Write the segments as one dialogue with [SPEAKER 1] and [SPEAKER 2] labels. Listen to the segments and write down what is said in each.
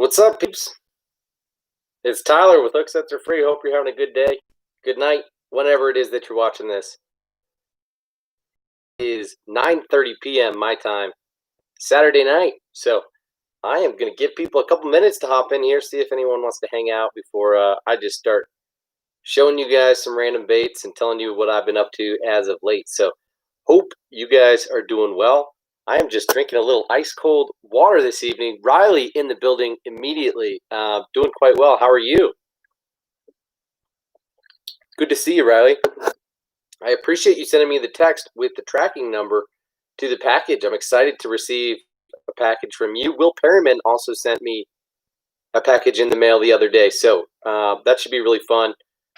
[SPEAKER 1] What's up, peeps? It's Tyler with Hook Sets Are Free. Hope you're having a good day, good night, whenever it is that you're watching this. It is 9:30 p.m. my time, Saturday night. So I am going to give people a couple minutes to hop in here, see if anyone wants to hang out before I just start showing you guys some random baits and telling you what I've been up to as of late. So hope you guys are doing well. I am just drinking a little ice cold water this evening. Riley in the building immediately, doing quite well. How are you? Good to see you, Riley. I appreciate you sending me the text with the tracking number to the package. I'm excited to receive a package from you. Will Perryman also sent me a package in the mail the other day, so that should be really fun.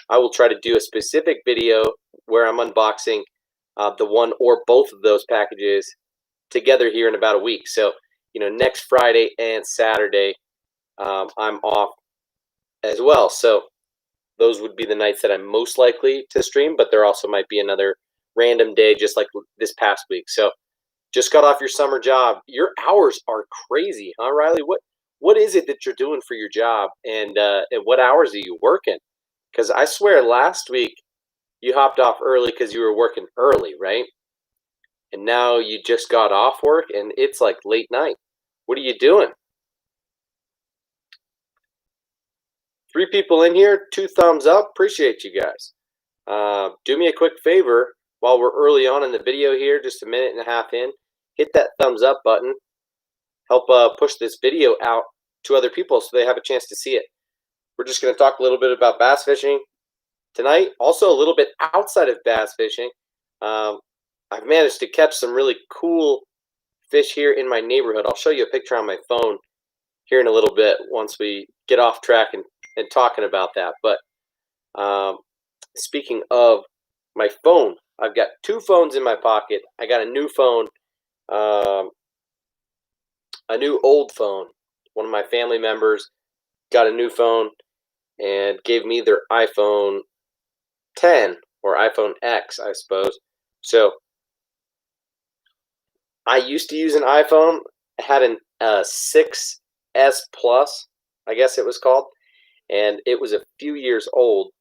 [SPEAKER 1] I will try to do a specific video where I'm unboxing the one or both of those packages together here in about a week. So, next Friday and Saturday, I'm off as well. So those would be the nights that I'm most likely to stream, but there also might be another random day just like this past week. So just got off your summer job. Your hours are crazy, huh, Riley? What is it that you're doing for your job, and what hours are you working? Because I swear last week you hopped off early because you were working early, right? And now you just got off work and it's like late night. What are you doing? 3 people in here, 2 thumbs up. Appreciate you guys. Do me a quick favor while we're early on in the video here, just a minute and a half in, hit that thumbs up button. Help push this video out to other people so they have a chance to see it. We're just going to talk a little bit about bass fishing tonight. Also a little bit outside of bass fishing. I've managed to catch some really cool fish here in my neighborhood. I'll show you a picture on my phone here in a little bit once we get off track and talking about that. But speaking of my phone, I've got 2 phones in my pocket. I got a new phone, a new old phone. One of my family members got a new phone and gave me their iPhone 10 or iPhone X, I suppose. So I used to use an iPhone. I had an 6S Plus, I guess it was called, and it was a few years old.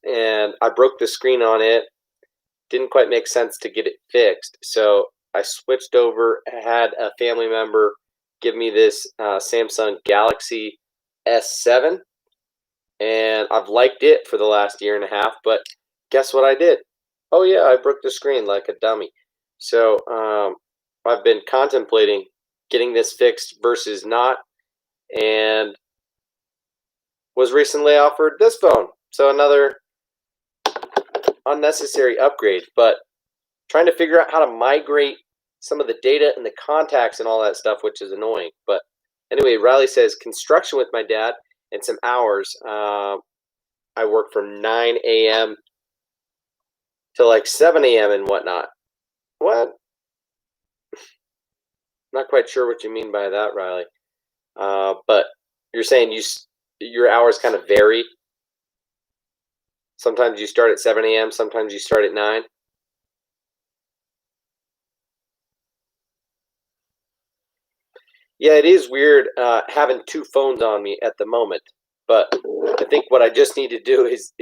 [SPEAKER 1] And I broke the screen on it. Didn't quite make sense to get it fixed, so I switched over. I had a family member give me this Samsung Galaxy S7, and I've liked it for the last year and a half. But guess what I did? Oh yeah, I broke the screen like a dummy. So I've been contemplating getting this fixed versus not, and was recently offered this phone. So another unnecessary upgrade, but trying to figure out how to migrate some of the data and the contacts and all that stuff, which is annoying. But anyway, Riley says construction with my dad and some hours. I work from 9 a.m. to like 7 a.m. and whatnot. What? Not quite sure what you mean by that, Riley. But you're saying your hours kind of vary. Sometimes you start at 7 a.m., sometimes you start at 9. Yeah, it is weird having 2 phones on me at the moment. But I think what I just need to do is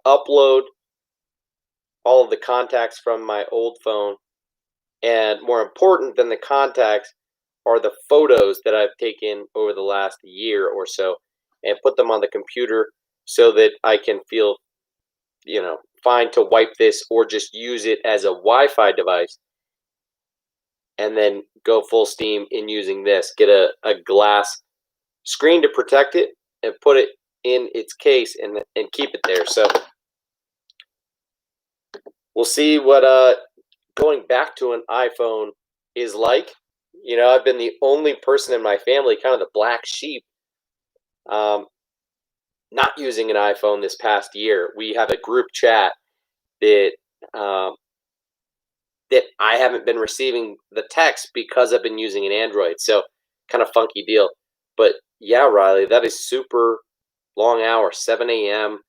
[SPEAKER 1] upload all of the contacts from my old phone. And more important than the contacts are the photos that I've taken over the last year or so, and put them on the computer so that I can feel, fine to wipe this or just use it as a Wi-Fi device, and then go full steam in using this. Get a glass screen to protect it and put it in its case and keep it there. So we'll see what going back to an iPhone is like. I've been the only person in my family, kind of the black sheep, not using an iPhone this past year. We have a group chat that that I haven't been receiving the text because I've been using an Android. So kind of funky deal. But yeah, Riley, that is super long hour, 7 a.m.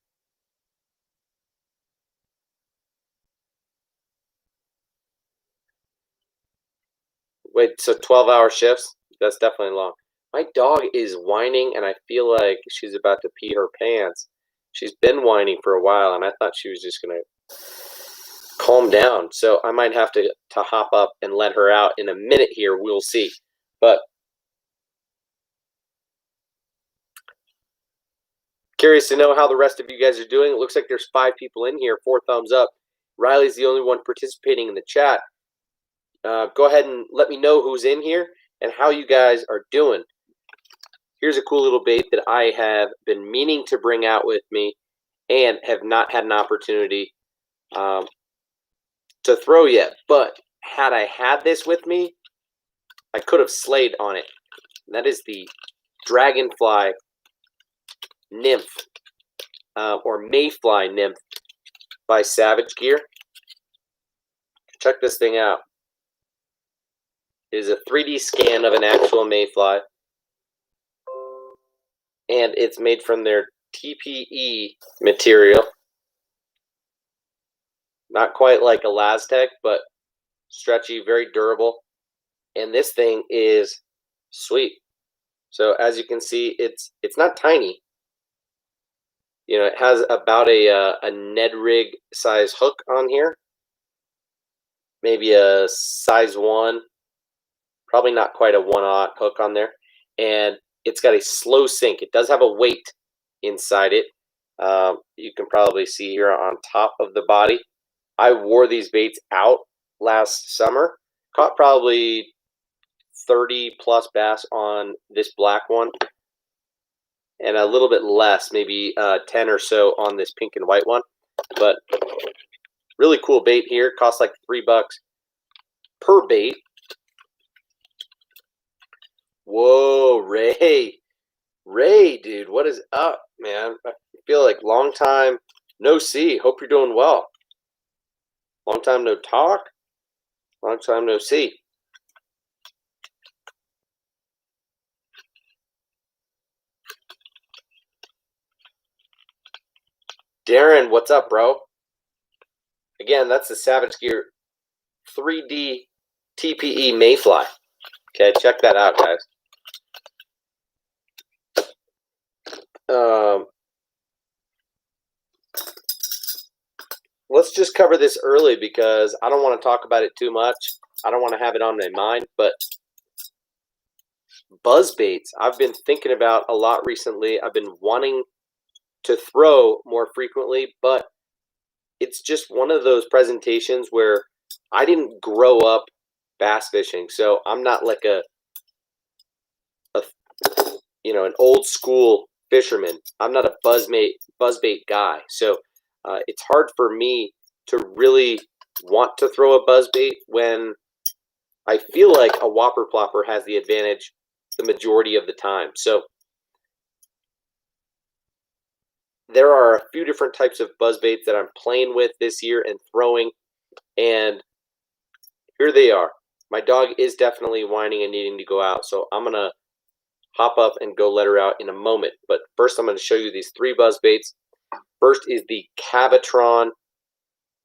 [SPEAKER 1] Wait, so 12-hour shifts? That's definitely long. My dog is whining, and I feel like she's about to pee her pants. She's been whining for a while, and I thought she was just going to calm down. So I might have to hop up and let her out in a minute here. We'll see. But curious to know how the rest of you guys are doing. It looks like there's 5 people in here. 4 thumbs up. Riley's the only one participating in the chat. Go ahead and let me know who's in here and how you guys are doing. Here's a cool little bait that I have been meaning to bring out with me and have not had an opportunity to throw yet. But had I had this with me, I could have slayed on it. And that is the Dragonfly Nymph, or Mayfly Nymph by Savage Gear. Check this thing out. It is a 3D scan of an actual mayfly. And it's made from their TPE material. Not quite like a Laztec, but stretchy, very durable. And this thing is sweet. So as you can see, it's not tiny. You know, it has about a Ned rig size hook on here. Maybe a size 1. Probably not quite a 1/0 hook on there. And it's got a slow sink. It does have a weight inside it. You can probably see here on top of the body. I wore these baits out last summer. Caught probably 30 plus bass on this black one. And a little bit less, maybe 10 or so on this pink and white one. But really cool bait here. Costs like $3 per bait. Whoa, Ray. Ray, dude, what is up, man? I feel like long time no see. Hope you're doing well. Long time no talk. Long time no see. Darren, what's up, bro? Again, that's the Savage Gear 3D TPE Mayfly. Okay, check that out, guys. Let's just cover this early because I don't want to talk about it too much. I don't want to have it on my mind, but buzz baits I've been thinking about a lot recently. I've been wanting to throw more frequently, but it's just one of those presentations where I didn't grow up bass fishing, so I'm not like an old school fisherman. I'm not a buzzbait guy, so it's hard for me to really want to throw a buzzbait when I feel like a whopper plopper has the advantage the majority of the time. So there are a few different types of buzzbaits that I'm playing with this year and throwing, and here they are. My dog is definitely whining and needing to go out, so I'm gonna hop up and go let her out in a moment. But first, I'm going to show you these 3 buzzbaits. First is the Cavatron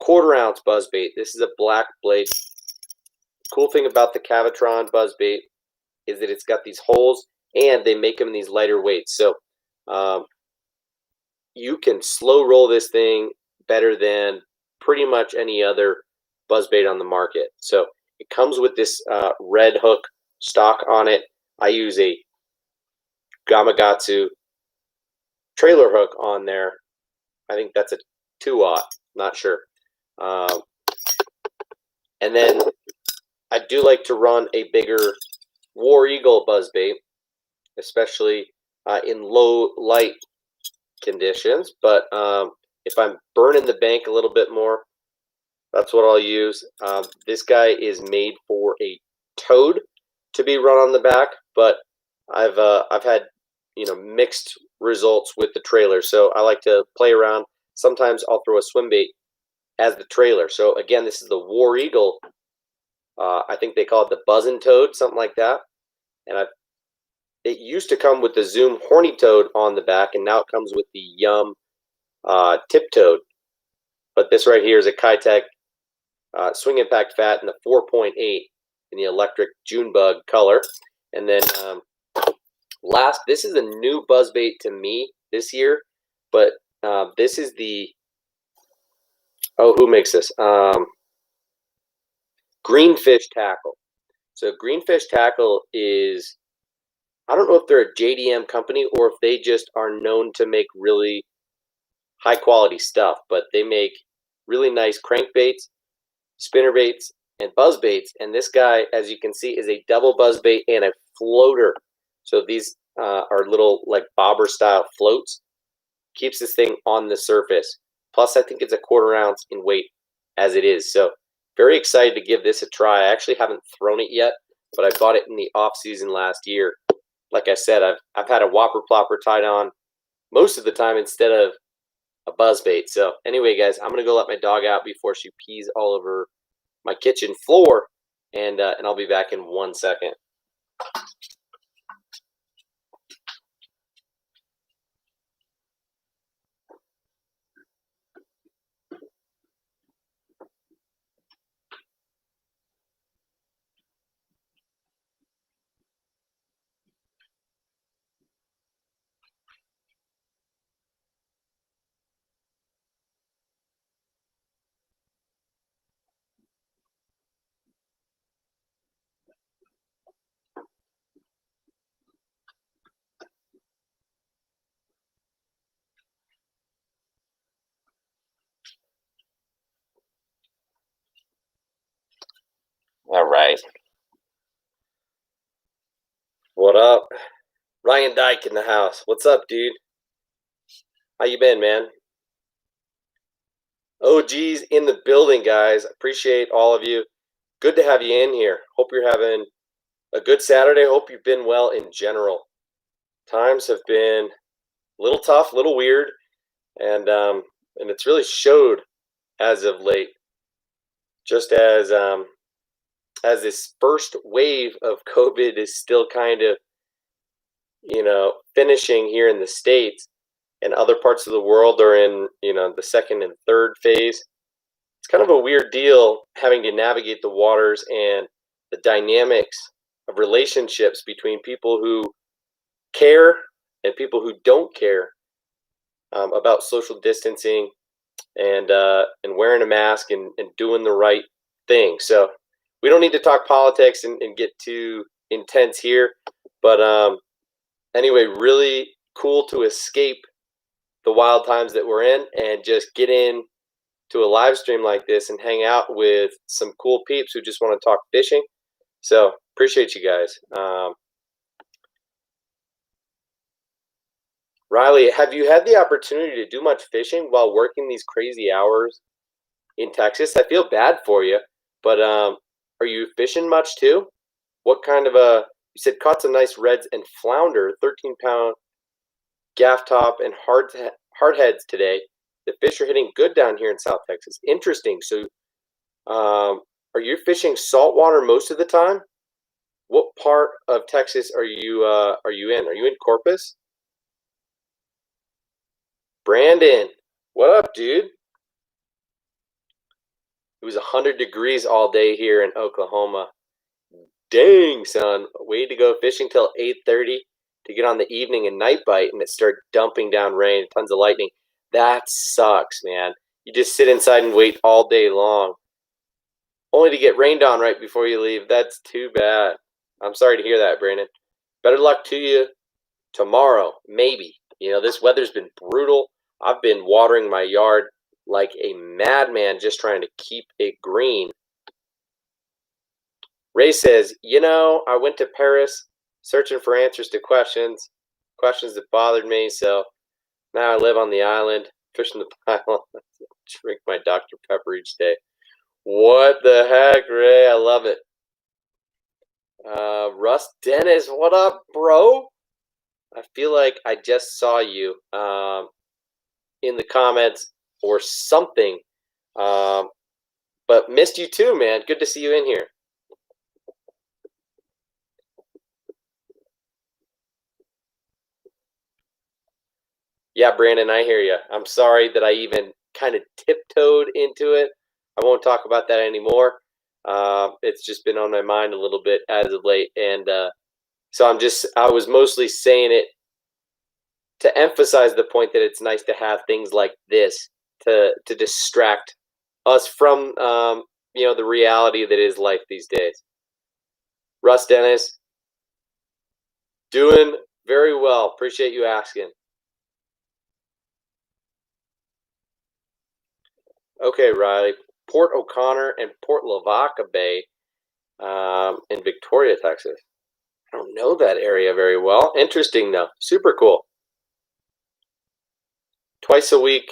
[SPEAKER 1] 1/4 ounce buzzbait. This is a black blade. Cool thing about the Cavatron buzzbait is that it's got these holes, and they make them in these lighter weights. So you can slow roll this thing better than pretty much any other buzzbait on the market. So it comes with this red hook stock on it. I use a Gamakatsu trailer hook on there. I think that's a 2/0, not sure. And then I do like to run a bigger War Eagle buzzbait, especially in low light conditions. But if I'm burning the bank a little bit more, that's what I'll use. This guy is made for a toad to be run on the back, but I've had mixed results with the trailer, so I like to play around. Sometimes I'll throw a swim bait as the trailer. So again, this is the War Eagle. I think they call it the Buzzin' Toad, something like that. And it used to come with the Zoom Horny Toad on the back, and now it comes with the Yum Tip Toad. But this right here is a Keitech Swing Impact Fat in the 4.8 in the electric Junebug color. And then This is a new buzzbait to me this year, but this is who makes this? Greenfish Tackle. So Greenfish Tackle is, I don't know if they're a JDM company or if they just are known to make really high quality stuff, but they make really nice crankbaits, spinnerbaits, and buzzbaits. And this guy, as you can see, is a double buzzbait and a floater. So these are little like bobber style floats. Keeps this thing on the surface. Plus, I think it's a 1/4 ounce in weight as it is. So very excited to give this a try. I actually haven't thrown it yet, but I bought it in the off season last year. Like I said, I've had a whopper plopper tied on most of the time instead of a buzzbait. So anyway, guys, I'm gonna go let my dog out before she pees all over my kitchen floor, and I'll be back in 1 second. All right. What up? Ryan Dyke in the house. What's up, dude? How you been, man? OG's in the building, guys. Appreciate all of you. Good to have you in here. Hope you're having a good Saturday. Hope you've been well in general. Times have been a little tough, a little weird, and it's really showed as of late. Just as this first wave of COVID is still kind of, finishing here in the States, and other parts of the world are in, the second and third phase. It's kind of a weird deal having to navigate the waters and the dynamics of relationships between people who care and people who don't care about social distancing and wearing a mask and doing the right thing. So we don't need to talk politics and get too intense here, but anyway, really cool to escape the wild times that we're in and just get in to a live stream like this and hang out with some cool peeps who just want to talk fishing. So appreciate you guys. Riley, have you had the opportunity to do much fishing while working these crazy hours in Texas? I feel bad for you, but are you fishing much too? What kind of you said caught some nice reds and flounder, 13-pound gaff top and hard heads today. The fish are hitting good down here in South Texas. Interesting. So are you fishing saltwater most of the time? What part of Texas are you in? Are you in Corpus? Brandon, what up, dude? It was 100 degrees all day here in Oklahoma. Dang, son. Way to go fishing till 8:30 to get on the evening and night bite, and it started dumping down rain, tons of lightning. That sucks, man. You just sit inside and wait all day long, only to get rained on right before you leave. That's too bad. I'm sorry to hear that, Brandon. Better luck to you tomorrow, maybe. This weather's been brutal. I've been watering my yard like a madman just trying to keep it green. Ray says, I went to Paris searching for answers to questions that bothered me. So now I live on the island, fishing the pile, drink my Dr. Pepper each day. What the heck, Ray? I love it. Russ Dennis, what up, bro? I feel like I just saw you in the comments or something, but missed you too, man. Good to see you in here. Yeah, Brandon, I hear you. I'm sorry that I even kind of tiptoed into it. I won't talk about that anymore. It's just been on my mind a little bit as of late, and So I was mostly saying it to emphasize the point that it's nice to have things like this to distract us from the reality that is life these days. Russ Dennis, doing very well. Appreciate you asking. Okay, Riley. Port O'Connor and Port Lavaca Bay in Victoria, Texas. I don't know that area very well. Interesting, though. Super cool. Twice a week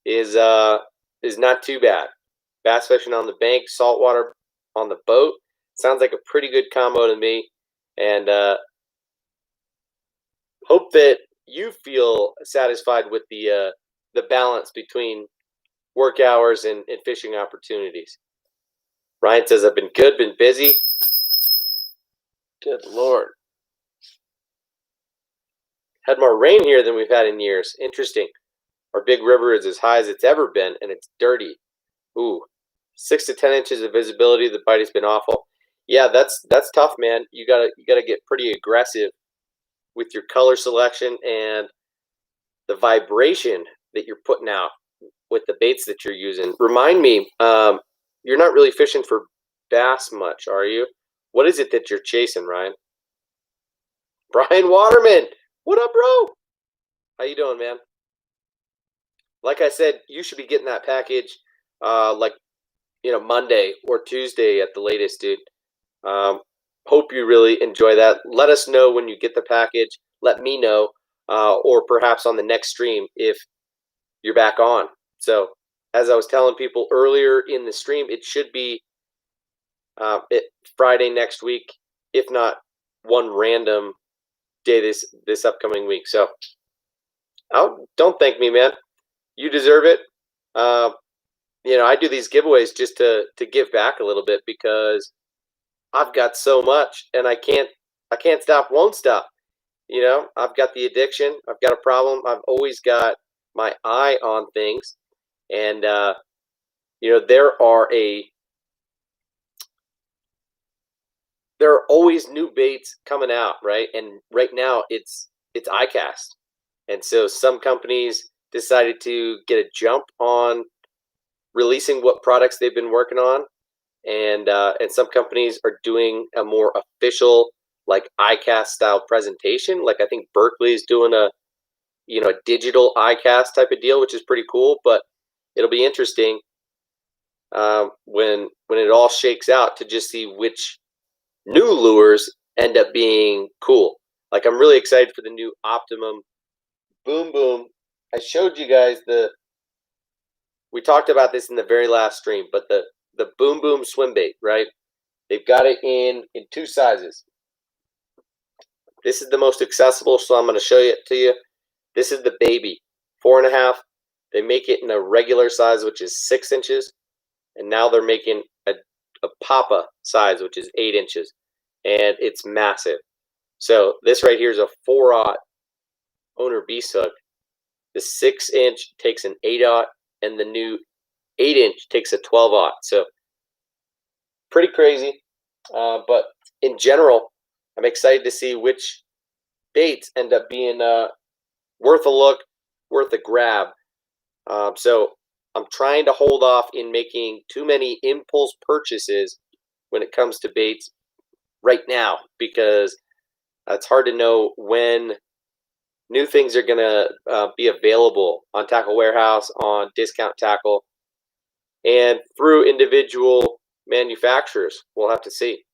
[SPEAKER 1] is not too bad. Bass fishing on the bank, saltwater on the boat. Sounds like a pretty good combo to me. And hope that you feel satisfied with the balance between work hours and fishing opportunities. Ryan says, I've been good, been busy. Good Lord. Had more rain here than we've had in years. Interesting. Our big river is as high as it's ever been, and it's dirty. Ooh, 6 to 10 inches of visibility. The bite has been awful. Yeah, that's tough, man. You gotta get pretty aggressive with your color selection and the vibration that you're putting out with the baits that you're using. Remind me, you're not really fishing for bass much, are you? What is it that you're chasing, Ryan? Brian Waterman, what up, bro? How you doing, man? Like I said, you should be getting that package, Monday or Tuesday at the latest, dude. Hope you really enjoy that. Let us know when you get the package. Let me know, or perhaps on the next stream if you're back on. So, as I was telling people earlier in the stream, it should be Friday next week, if not one random day this upcoming week. So, don't thank me, man. You deserve it. I do these giveaways just to give back a little bit because I've got so much and I can't stop, won't stop. I've got the addiction. I've got a problem. I've always got my eye on things. And, there are always new baits coming out, right? And right now it's ICAST. And so some companies decided to get a jump on releasing what products they've been working on. And some companies are doing a more official, like ICAST style presentation. Like I think Berkley is doing a digital ICAST type of deal, which is pretty cool. But it'll be interesting when it all shakes out to just see which new lures end up being cool. Like I'm really excited for the new Optimum Boom Boom. I showed you guys we talked about this in the very last stream, but the Boom Boom swim bait, right? They've got it in 2 sizes. This is the most accessible, so I'm going to show it to you. This is the baby, 4.5. They make it in a regular size, which is 6 inches, and now they're making a Papa size, which is 8 inches, and it's massive. So this right here is a 4/0 owner beast hook. The 6-inch takes an 8/0, and the new 8-inch takes a 12/0. So pretty crazy. But in general, I'm excited to see which baits end up being worth a look, worth a grab. So I'm trying to hold off in making too many impulse purchases when it comes to baits right now, because it's hard to know when new things are going to be available on Tackle Warehouse, on Discount Tackle, and through individual manufacturers. We'll have to see.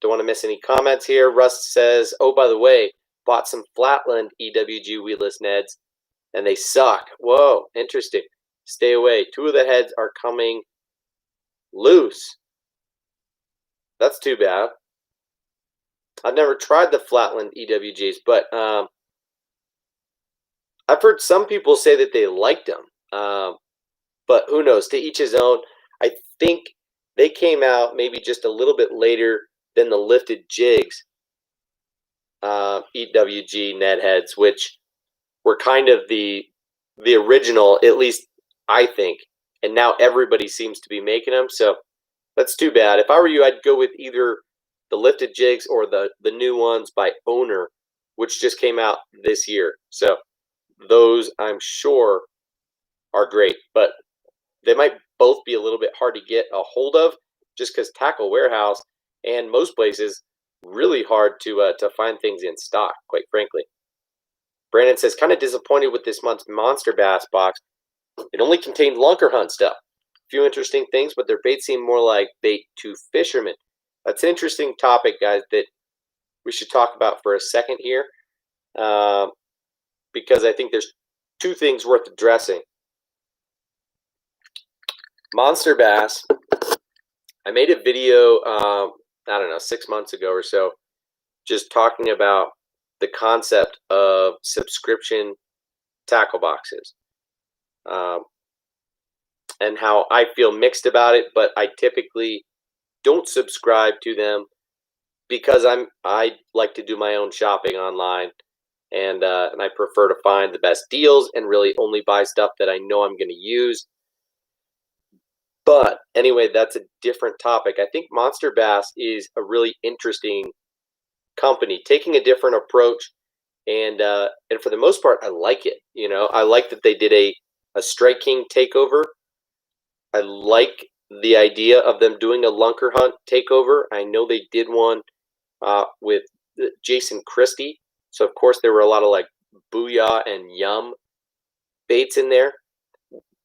[SPEAKER 1] Don't want to miss any comments here. Russ says, oh, by the way, bought some Flatland EWG weedless Neds, and they suck. Whoa, interesting. Stay away. 2 of the heads are coming loose. That's too bad. I've never tried the Flatland EWGs, but I've heard some people say that they liked them. But who knows? To each his own. I think they came out maybe just a little bit later than the lifted jigs EWG Ned heads, which were kind of the original, at least I think. And now everybody seems to be making them. So that's too bad. If I were you, I'd go with either the lifted jigs or the new ones by Owner, which just came out this year. So those I'm sure are great, but they might both be a little bit hard to get a hold of just because Tackle Warehouse and most places really hard to find things in stock, quite frankly. Brandon says, kind of disappointed with this month's Monster Bass box. It only contained lunker hunt stuff. A few interesting things, but their baits seem more like bait to fishermen. That's an interesting topic, guys, that we should talk about for a second here, because I think there's two things worth addressing. Monster Bass, I made a video, I don't know, 6 months ago or so, just talking about the concept of subscription tackle boxes, and how I feel mixed about it, but I typically don't subscribe to them because I like to do my own shopping online, and I prefer to find the best deals and really only buy stuff that I know I'm going to use. But anyway, that's a different topic. I think Monster Bass is a really interesting company, taking a different approach, and for the most part, I like it. You know, I like that they did a Strike King takeover. I like the idea of them doing a lunker hunt takeover. I know they did one with Jason Christie, so of course there were a lot of like Booyah and Yum baits in there.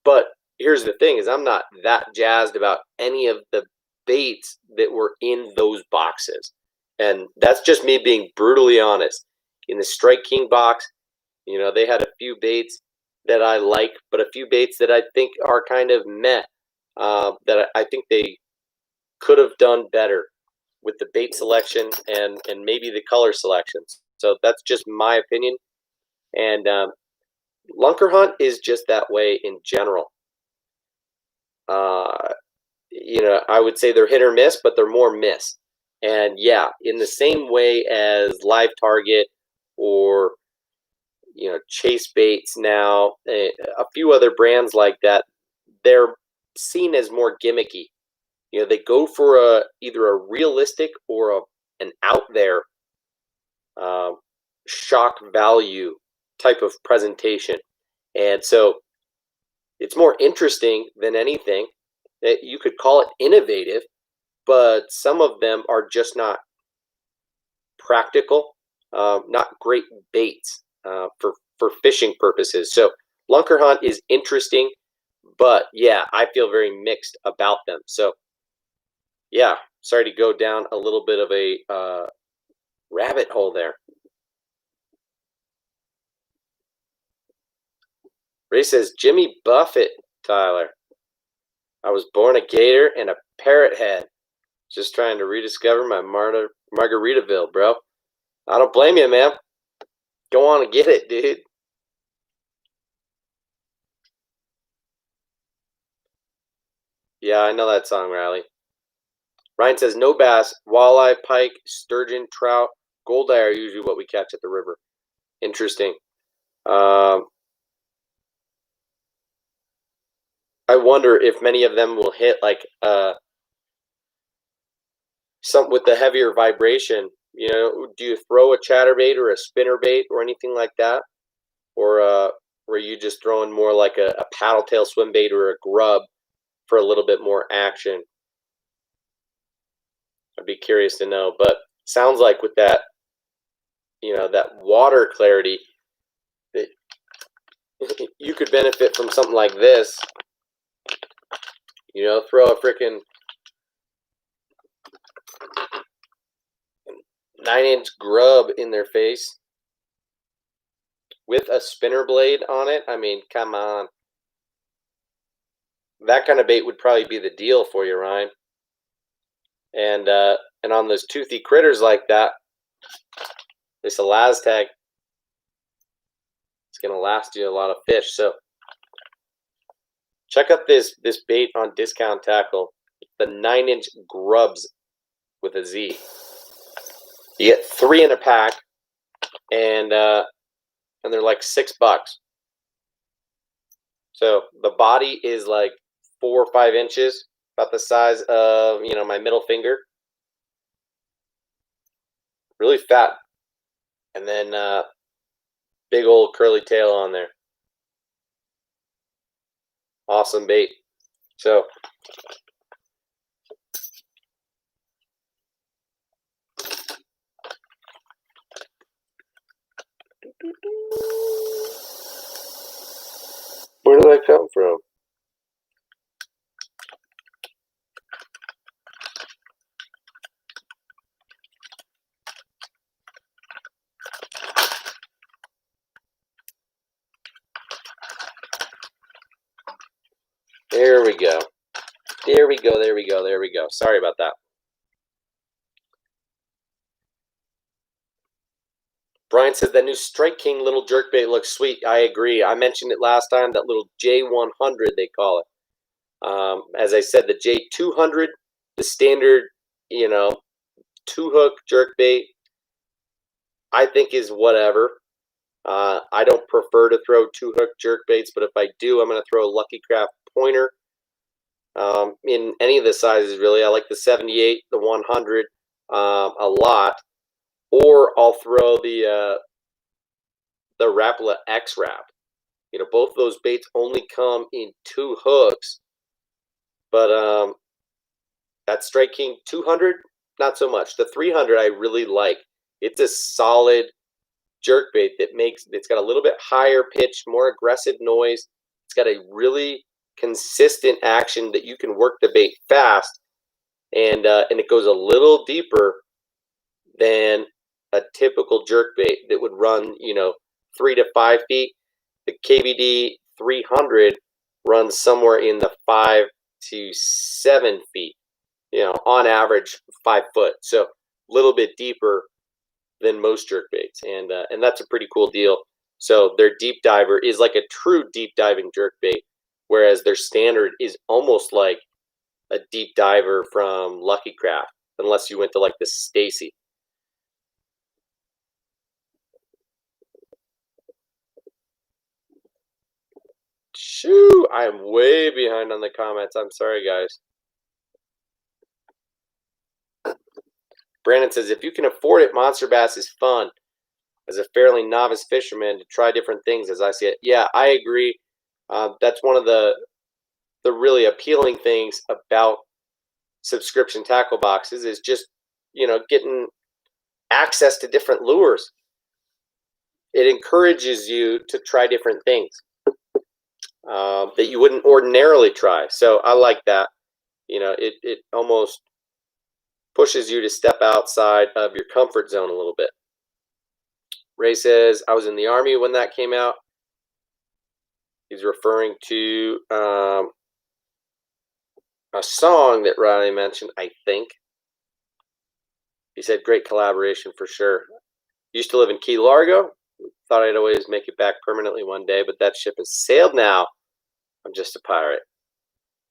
[SPEAKER 1] But here's the thing: is I'm not that jazzed about any of the baits that were in those boxes, and that's just me being brutally honest. In the Strike King box, you know, they had a few baits that I like, but a few baits that I think are kind of meh. That I think they could have done better with the bait selection and maybe the color selections. So that's just my opinion. And Lunker Hunt is just that way in general. You know, I would say they're hit or miss, but they're more miss. And yeah, in the same way as Live Target or, you know, Chase Baits now, a few other brands like that, they're seen as more gimmicky. You know, they go for either a realistic or an out there shock value type of presentation. And so it's more interesting than anything. You could call it innovative, but some of them are just not practical, not great baits for fishing purposes. So Lunker Hunt is interesting, but yeah, I feel very mixed about them. So yeah, sorry to go down a little bit of a rabbit hole there. Ray says, Jimmy Buffett, Tyler. I was born a gator and a parrot head. Just trying to rediscover my Margaritaville, bro. I don't blame you, man. Go on and get it, dude. Yeah, I know that song, Riley. Ryan says, no bass, walleye, pike, sturgeon, trout, goldeye are usually what we catch at the river. Interesting. I wonder if many of them will hit like something with the heavier vibration. You know, do you throw a chatterbait or a spinnerbait or anything like that? Or were you just throwing more like a paddle tail swim bait or a grub for a little bit more action? I'd be curious to know. But sounds like with that, you know, that water clarity, that you could benefit from something like this. You know, throw a freaking 9-inch grub in their face with a spinner blade on it. I mean, come on. That kind of bait would probably be the deal for you, Ryan. And on those toothy critters like that, this Elastag, it's going to last you a lot of fish. So check out this bait on Discount Tackle, the 9-inch grubs with a Z. You get 3 in a pack, and they're like $6. So the body is like 4 or 5 inches, about the size of, you know, my middle finger. Really fat. And then big old curly tail on there. Awesome bait. So where did that come from? There we go. There we go. There we go. There we go. Sorry about that. Brian said that new Strike King little jerkbait looks sweet. I agree. I mentioned it last time, that little J100 they call it. As I said, the J200, the standard, 2-hook jerkbait, I think is whatever. I don't prefer to throw 2-hook jerkbaits, but if I do, I'm going to throw a Lucky Craft pointer in any of the sizes, really. I like the 78, the 100 a lot. Or I'll throw the Rapala X-Rap. Both those baits only come in 2 hooks. But that Strike King 200, not so much. The 300 I really like. It's a solid jerkbait it's got a little bit higher pitch, more aggressive noise. It's got a really consistent action that you can work the bait fast, and it goes a little deeper than a typical jerkbait that would run 3 to 5 feet. The KVD 300 runs somewhere in the 5 to 7 feet, on average 5 foot. So a little bit deeper than most jerkbaits, and that's a pretty cool deal. So their deep diver is like a true deep diving jerkbait, whereas their standard is almost like a deep diver from Lucky Craft, unless you went to like the Stacy. Shoo! I am way behind on the comments. I'm sorry, guys. Brandon says, if you can afford it, monster bass is fun. As a fairly novice fisherman, to try different things as I see it. Yeah, I agree. That's one of the really appealing things about subscription tackle boxes is just, getting access to different lures. It encourages you to try different things that you wouldn't ordinarily try. So I like that. It almost pushes you to step outside of your comfort zone a little bit. Ray says, I was in the Army when that came out. He's referring to a song that Riley mentioned, I think. He said, great collaboration for sure. Used to live in Key Largo. Thought I'd always make it back permanently one day, but that ship has sailed now. I'm just a pirate.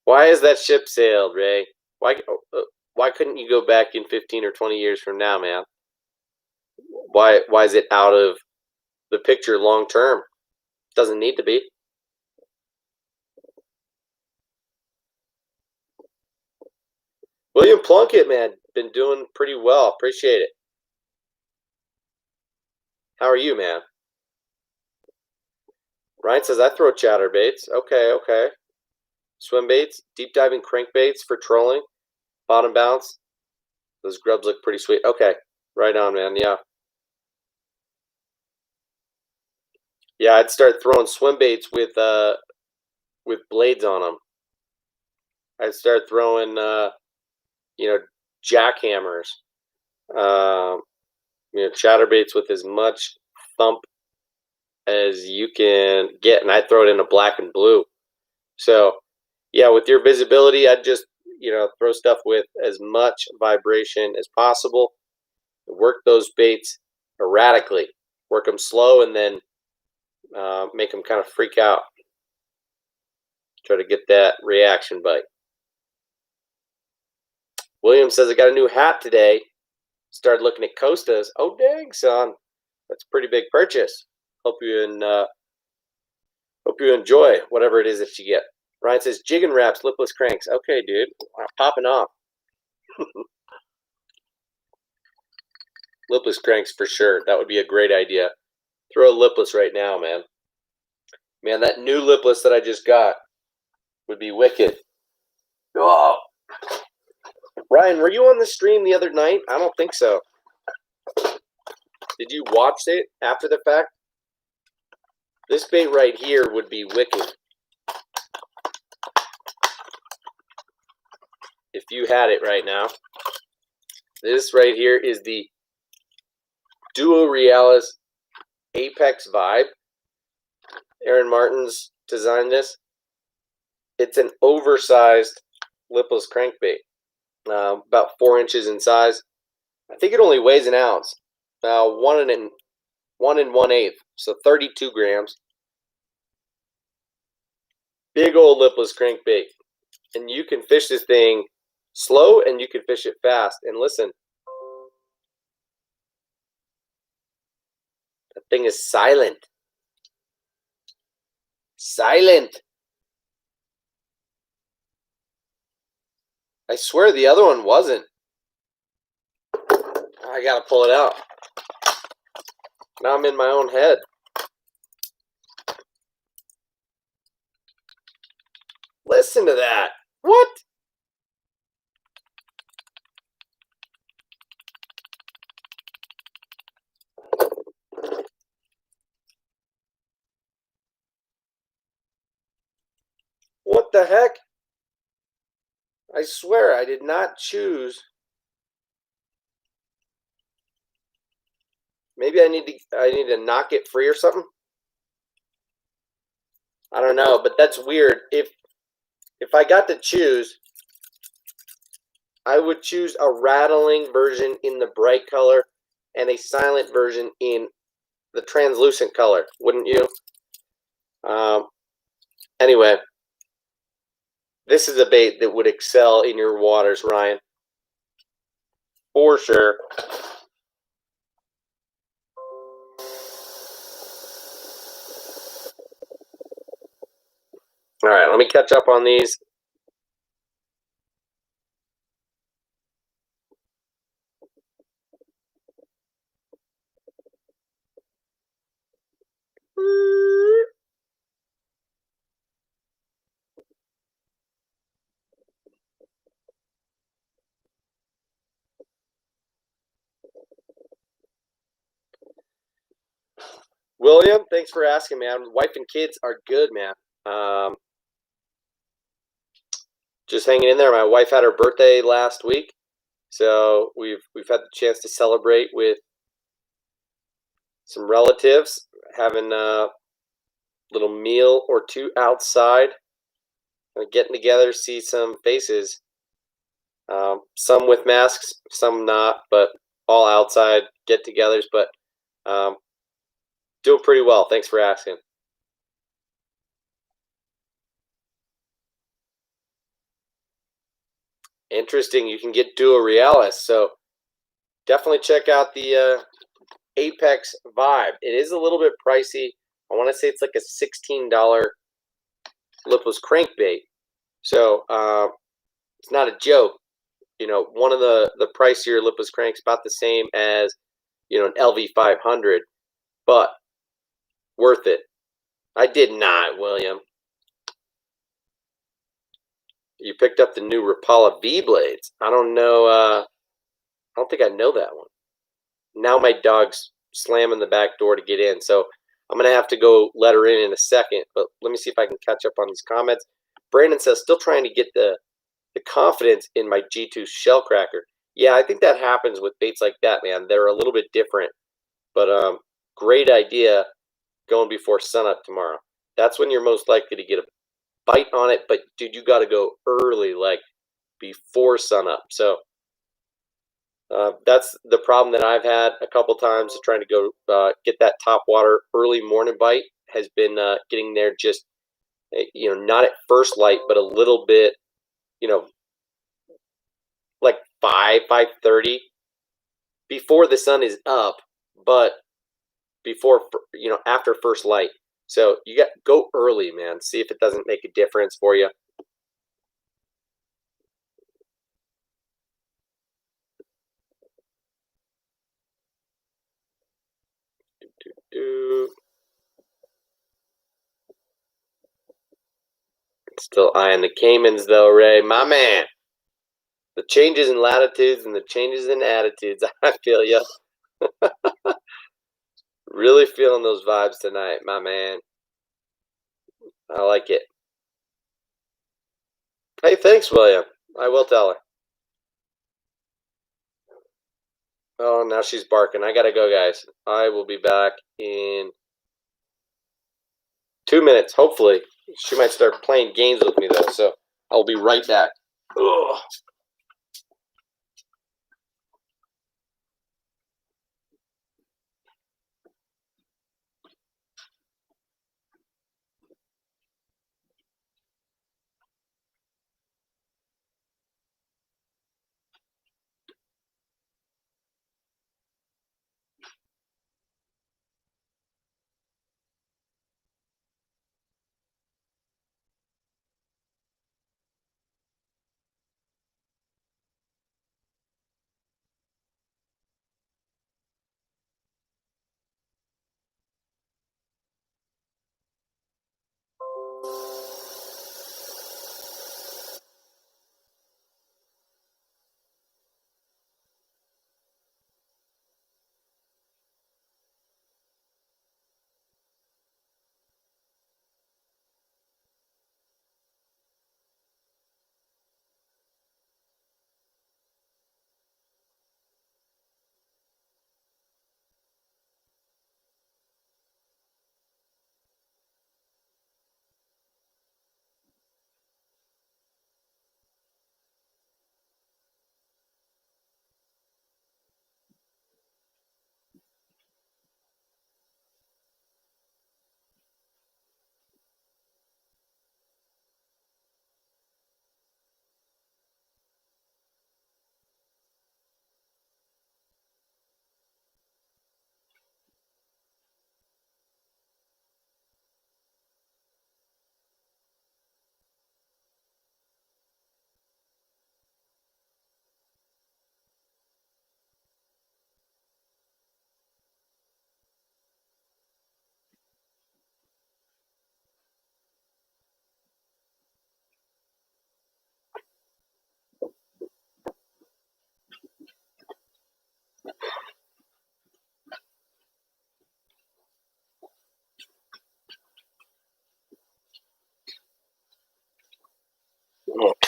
[SPEAKER 1] Why is that ship sailed, Ray? Why couldn't you go back in 15 or 20 years from now, man? Why is it out of the picture long term? Doesn't need to be. William Plunkett, man, been doing pretty well. Appreciate it. How are you, man? Ryan says, I throw chatterbaits. Okay. Swim baits, deep diving crankbaits for trolling, bottom bounce. Those grubs look pretty sweet. Okay, right on, man. Yeah. Yeah, I'd start throwing swim baits with blades on them. I'd start throwing, jackhammers, chatterbaits with as much thump as you can get, and I'd throw it in a black and blue. So, yeah, with your visibility, I'd just, throw stuff with as much vibration as possible. Work those baits erratically. Work them slow, and then make them kind of freak out. Try to get that reaction bite. William says, I got a new hat today. Started looking at Costas. Oh, dang, son. That's a pretty big purchase. Hope you enjoy whatever it is that you get. Ryan says, Jigging Wraps, lipless cranks. Okay, dude. Popping off. Lipless cranks for sure. That would be a great idea. Throw a lipless right now, man. Man, that new lipless that I just got would be wicked. Oh. Ryan, were you on the stream the other night? I don't think so. Did you watch it after the fact? This bait right here would be wicked. If you had it right now. This right here is the Duo Realis Apex Vibe. Aaron Martin's designed this. It's an oversized lipless crankbait, about 4 inches in size. I think it only weighs an ounce. 1 1/8, so 32 grams. Big old lipless crankbait, and you can fish this thing slow and you can fish it fast. And listen, that thing is silent. Silent. I swear the other one wasn't. I gotta pull it out. Now I'm in my own head. Listen to that. What? What the heck? I swear I did not choose. Maybe I need to knock it free or something. I don't know, but that's weird. If I got to choose, I would choose a rattling version in the bright color and a silent version in the translucent color, wouldn't you? Anyway, this is a bait that would excel in your waters, Ryan. For sure. All right, let me catch up on these. William, thanks for asking, man. Wife and kids are good, man. Just hanging in there. My wife had her birthday last week, so we've had the chance to celebrate with some relatives, having a little meal or two outside, getting together, see some faces. Some with masks, some not, but all outside get-togethers. But doing pretty well. Thanks for asking. Interesting. You can get Duo Realis, so definitely check out the Apex Vibe. It is a little bit pricey. I want to say it's like a $16 lipless crankbait, so it's not a joke. You know, one of the pricier lipless cranks, about the same as, you know, an LV500, but worth it. I did not, William. You picked up the new Rapala V blades. I don't know. I don't think I know that one. Now my dog's slamming the back door to get in, so I'm gonna have to go let her in a second. But let me see if I can catch up on these comments. Brandon says, still trying to get the confidence in my G2 shell cracker. Yeah, I think that happens with baits like that, man. They're a little bit different, but great idea going before sunup tomorrow. That's when you're most likely to get a bite on it, but dude, you got to go early, like before sunup. So that's the problem that I've had a couple times trying to go get that top water early morning bite, has been getting there just, you know, not at first light, but a little bit, you know, like 5:30 before the sun is up, but before, you know, after first light. So you got go early, man. See if it doesn't make a difference for you. Still eyeing the Caymans, though, Ray. My man. The changes in latitudes and the changes in attitudes. I feel you. Really feeling those vibes tonight, my man. I like it. Hey, thanks, William. I will tell her. Oh, now she's barking. I gotta go, guys. I will be back in 2 minutes, hopefully. She might start playing games with me, though, so I'll be right back. Ugh.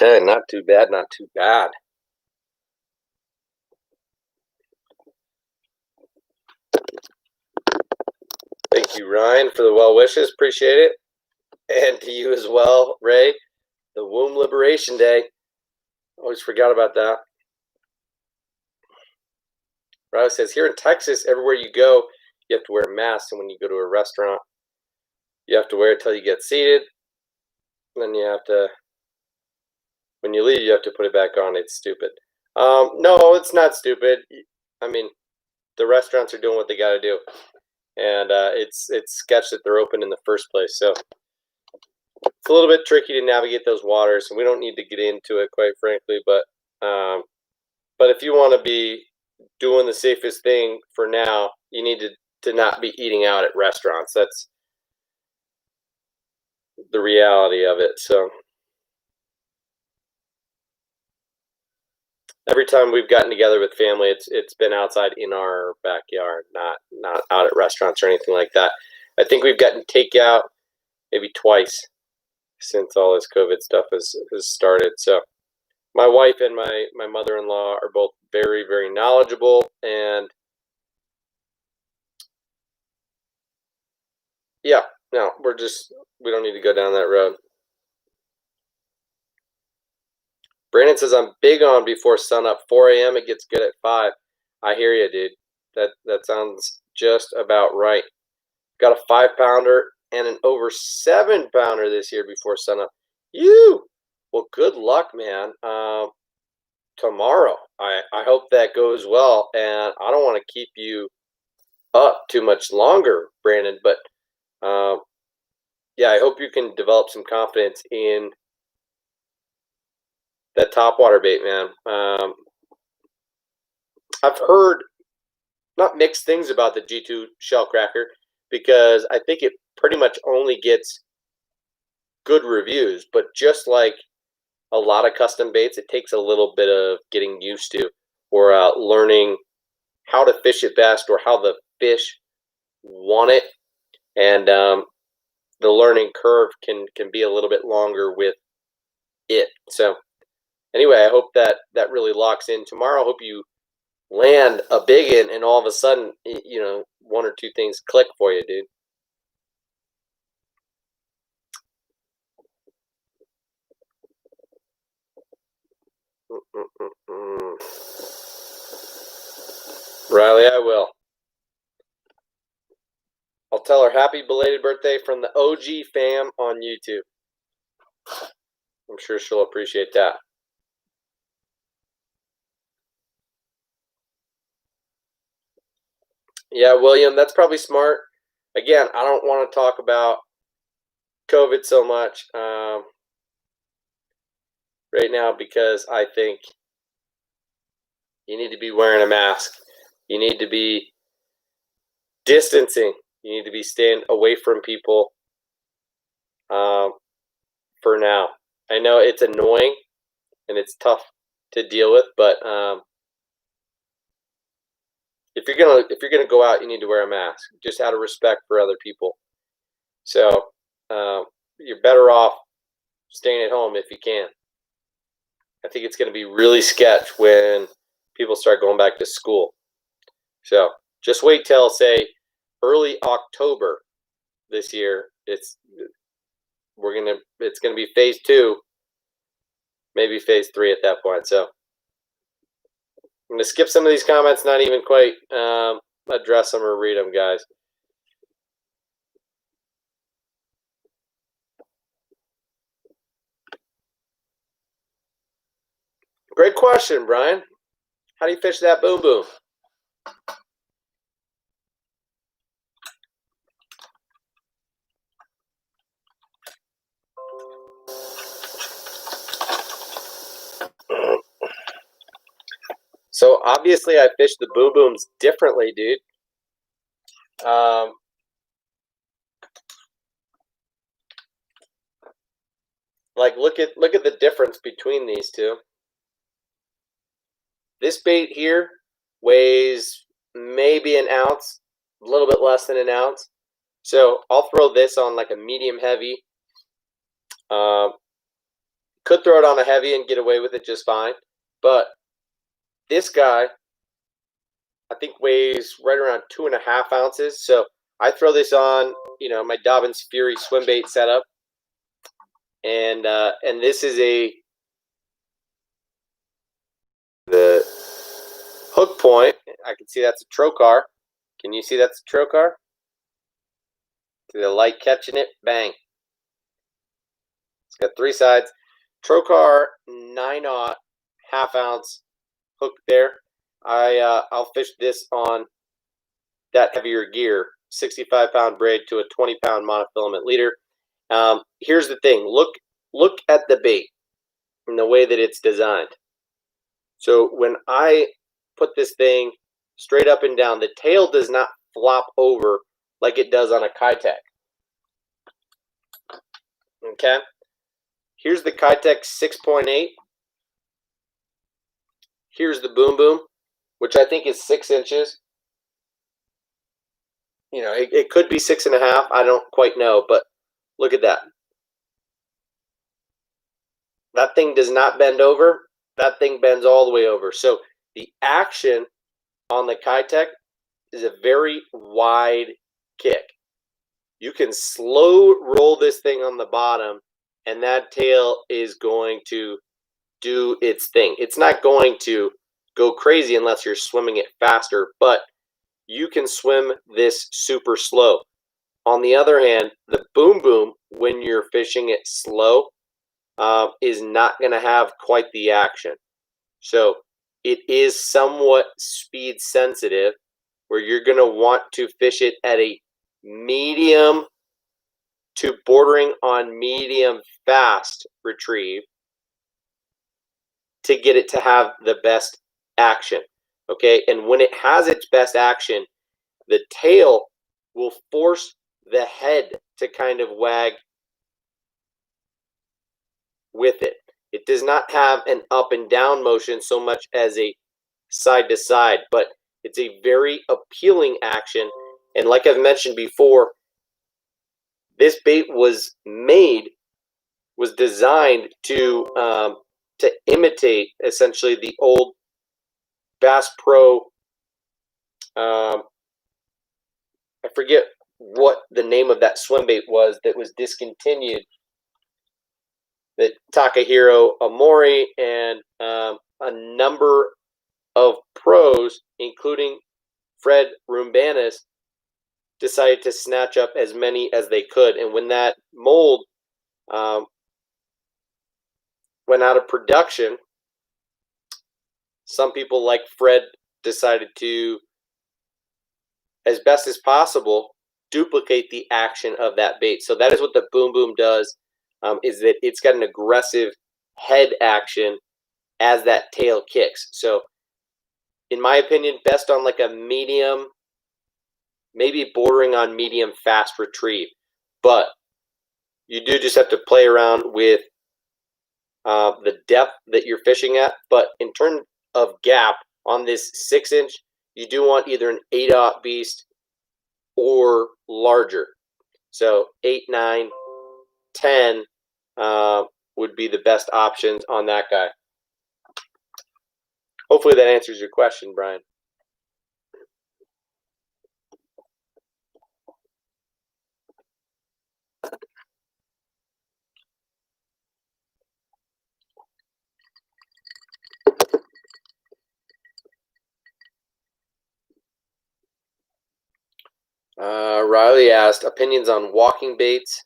[SPEAKER 1] Okay, not too bad, not too bad. Thank you, Ryan, for the well wishes. Appreciate it. And to you as well, Ray. The Womb Liberation Day. Always forgot about that. Riley says, here in Texas, everywhere you go, you have to wear a mask. And when you go to a restaurant, you have to wear it till you get seated. And then you have to, when you leave, you have to put it back on. It's stupid. No, it's not stupid. I mean, the restaurants are doing what they got to do. And it's sketch that they're open in the first place. So it's a little bit tricky to navigate those waters, and we don't need to get into it, quite frankly. But if you want to be doing the safest thing for now, you need to not be eating out at restaurants. That's the reality of it. So every time we've gotten together with family, it's been outside in our backyard, not out at restaurants or anything like that. I think we've gotten takeout maybe twice since all this COVID stuff has started. So my wife and my mother-in-law are both very, very knowledgeable, and yeah, no, we don't need to go down that road. Brandon says, I'm big on before sunup. 4 a.m. It gets good at 5. I hear you, dude. That sounds just about right. Got a 5-pounder and an over 7-pounder this year before sunup. Well, good luck, man. Tomorrow. I hope that goes well, and I don't want to keep you up too much longer, Brandon, but yeah, I hope you can develop some confidence in that topwater bait, man. I've heard not mixed things about the G2 shell cracker, because I think it pretty much only gets good reviews, but just like a lot of custom baits, it takes a little bit of getting used to, or learning how to fish it best, or how the fish want it. And the learning curve can be a little bit longer with it. So anyway, I hope that really locks in tomorrow. I hope you land a big one, and all of a sudden, one or two things click for you, dude. Riley, I will. I'll tell her happy belated birthday from the OG fam on YouTube. I'm sure she'll appreciate that. Yeah, William, that's probably smart. Again, I don't want to talk about COVID so much right now, because I think you need to be wearing a mask. You need to be distancing. You need to be staying away from people for now. I know it's annoying and it's tough to deal with, but if you're gonna go out, you need to wear a mask, just out of respect for other people. So you're better off staying at home if you can. I think it's going to be really sketch when people start going back to school. So just wait till, say, early October this year. It's going to be phase 2, maybe phase 3 at that point. So I'm going to skip some of these comments, not even quite address them or read them, guys. Great question, Brian. How do you fish that boom boom? So obviously I fish the boom booms differently, dude. Like look at the difference between these two. This bait here weighs maybe an ounce, a little bit less than an ounce. So I'll throw this on like a medium heavy. Could throw it on a heavy and get away with it just fine. But this guy, I think, weighs right around 2.5 ounces. So I throw this on, my Dobyns Fury swim bait setup. And this is the hook point. I can see that's a trocar. Can you see that's a trocar? See the light catching it? Bang. It's got 3 sides. Trocar 9/0 half-ounce hook there. I'll fish this on that heavier gear, 65-pound braid to a 20-pound monofilament leader. Here's the thing. Look at the bait and the way that it's designed. So when I put this thing straight up and down, the tail does not flop over like it does on a Keitech. Okay? Here's the Keitech 6.8. Here's the boom boom, which I think is 6 inches. It could be 6.5. I don't quite know, but look at that. That thing does not bend over. That thing bends all the way over. So the action on the Keitech is a very wide kick. You can slow roll this thing on the bottom, and that tail is going to do its thing. It's not going to go crazy unless you're swimming it faster, but you can swim this super slow. On the other hand, the boom boom, when you're fishing it slow, is not going to have quite the action. So it is somewhat speed sensitive, where you're going to want to fish it at a medium to bordering on medium fast retrieve to get it to have the best action. Okay, and when it has its best action, the tail will force the head to kind of wag with it. It does not have an up and down motion so much as a side to side, but it's a very appealing action. And like I've mentioned before, this bait was designed to imitate essentially the old Bass Pro. I forget what the name of that swim bait was that was discontinued. That Takahiro Omori and a number of pros, including Fred Rumbanis, decided to snatch up as many as they could. And when that mold went out of production, some people like Fred decided to, as best as possible, duplicate the action of that bait. So that is what the Boom Boom does, is that it's got an aggressive head action as that tail kicks. So in my opinion, best on like a medium, maybe bordering on medium fast retrieve. But you do just have to play around with the depth that you're fishing at. But in terms of gap on this 6-inch, you do want either an 8/0 beast or larger. So 8, 9, 10 would be the best options on that guy. Hopefully that answers your question, Brian. Riley asked opinions on walking baits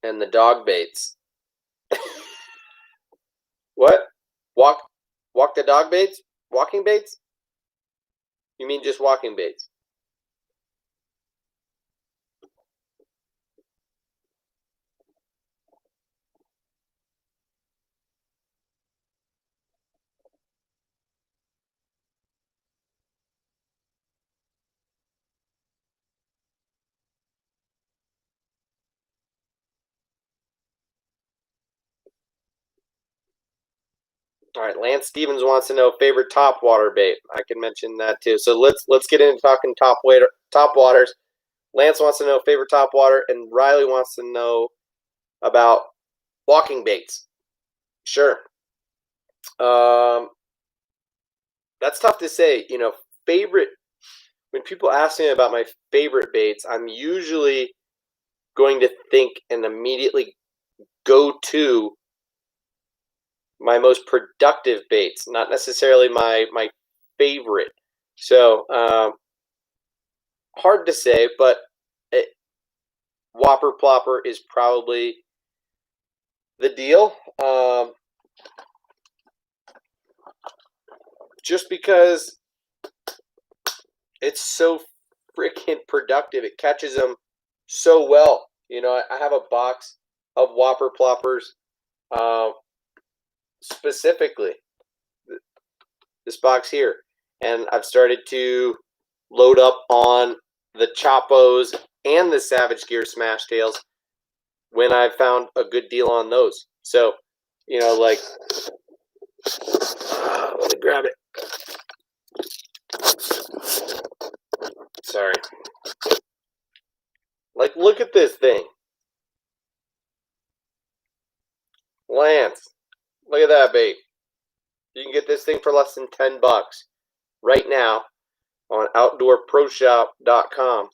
[SPEAKER 1] and the dog baits. What? Walk the dog baits? Walking baits? You mean just walking baits? All right, Lance Stevens wants to know favorite top water bait. I can mention that too. So let's get into talking top waters. Lance wants to know favorite top water, and Riley wants to know about walking baits. Sure. That's tough to say. You know, favorite. When people ask me about my favorite baits, I'm usually going to think and immediately go to my most productive baits, not necessarily my favorite. So hard to say, but Whopper Plopper is probably the deal. Just because it's so freaking productive. It catches them so well. You know, I have a box of Whopper Ploppers specifically. This box here. And I've started to load up on the Chopos and the Savage Gear Smash Tails when I've found a good deal on those. So, you know, like, let me grab it. Sorry. Like, look at this thing. Lance, look at that bait. You can get this thing for less than $10 right now on outdoorproshop.com.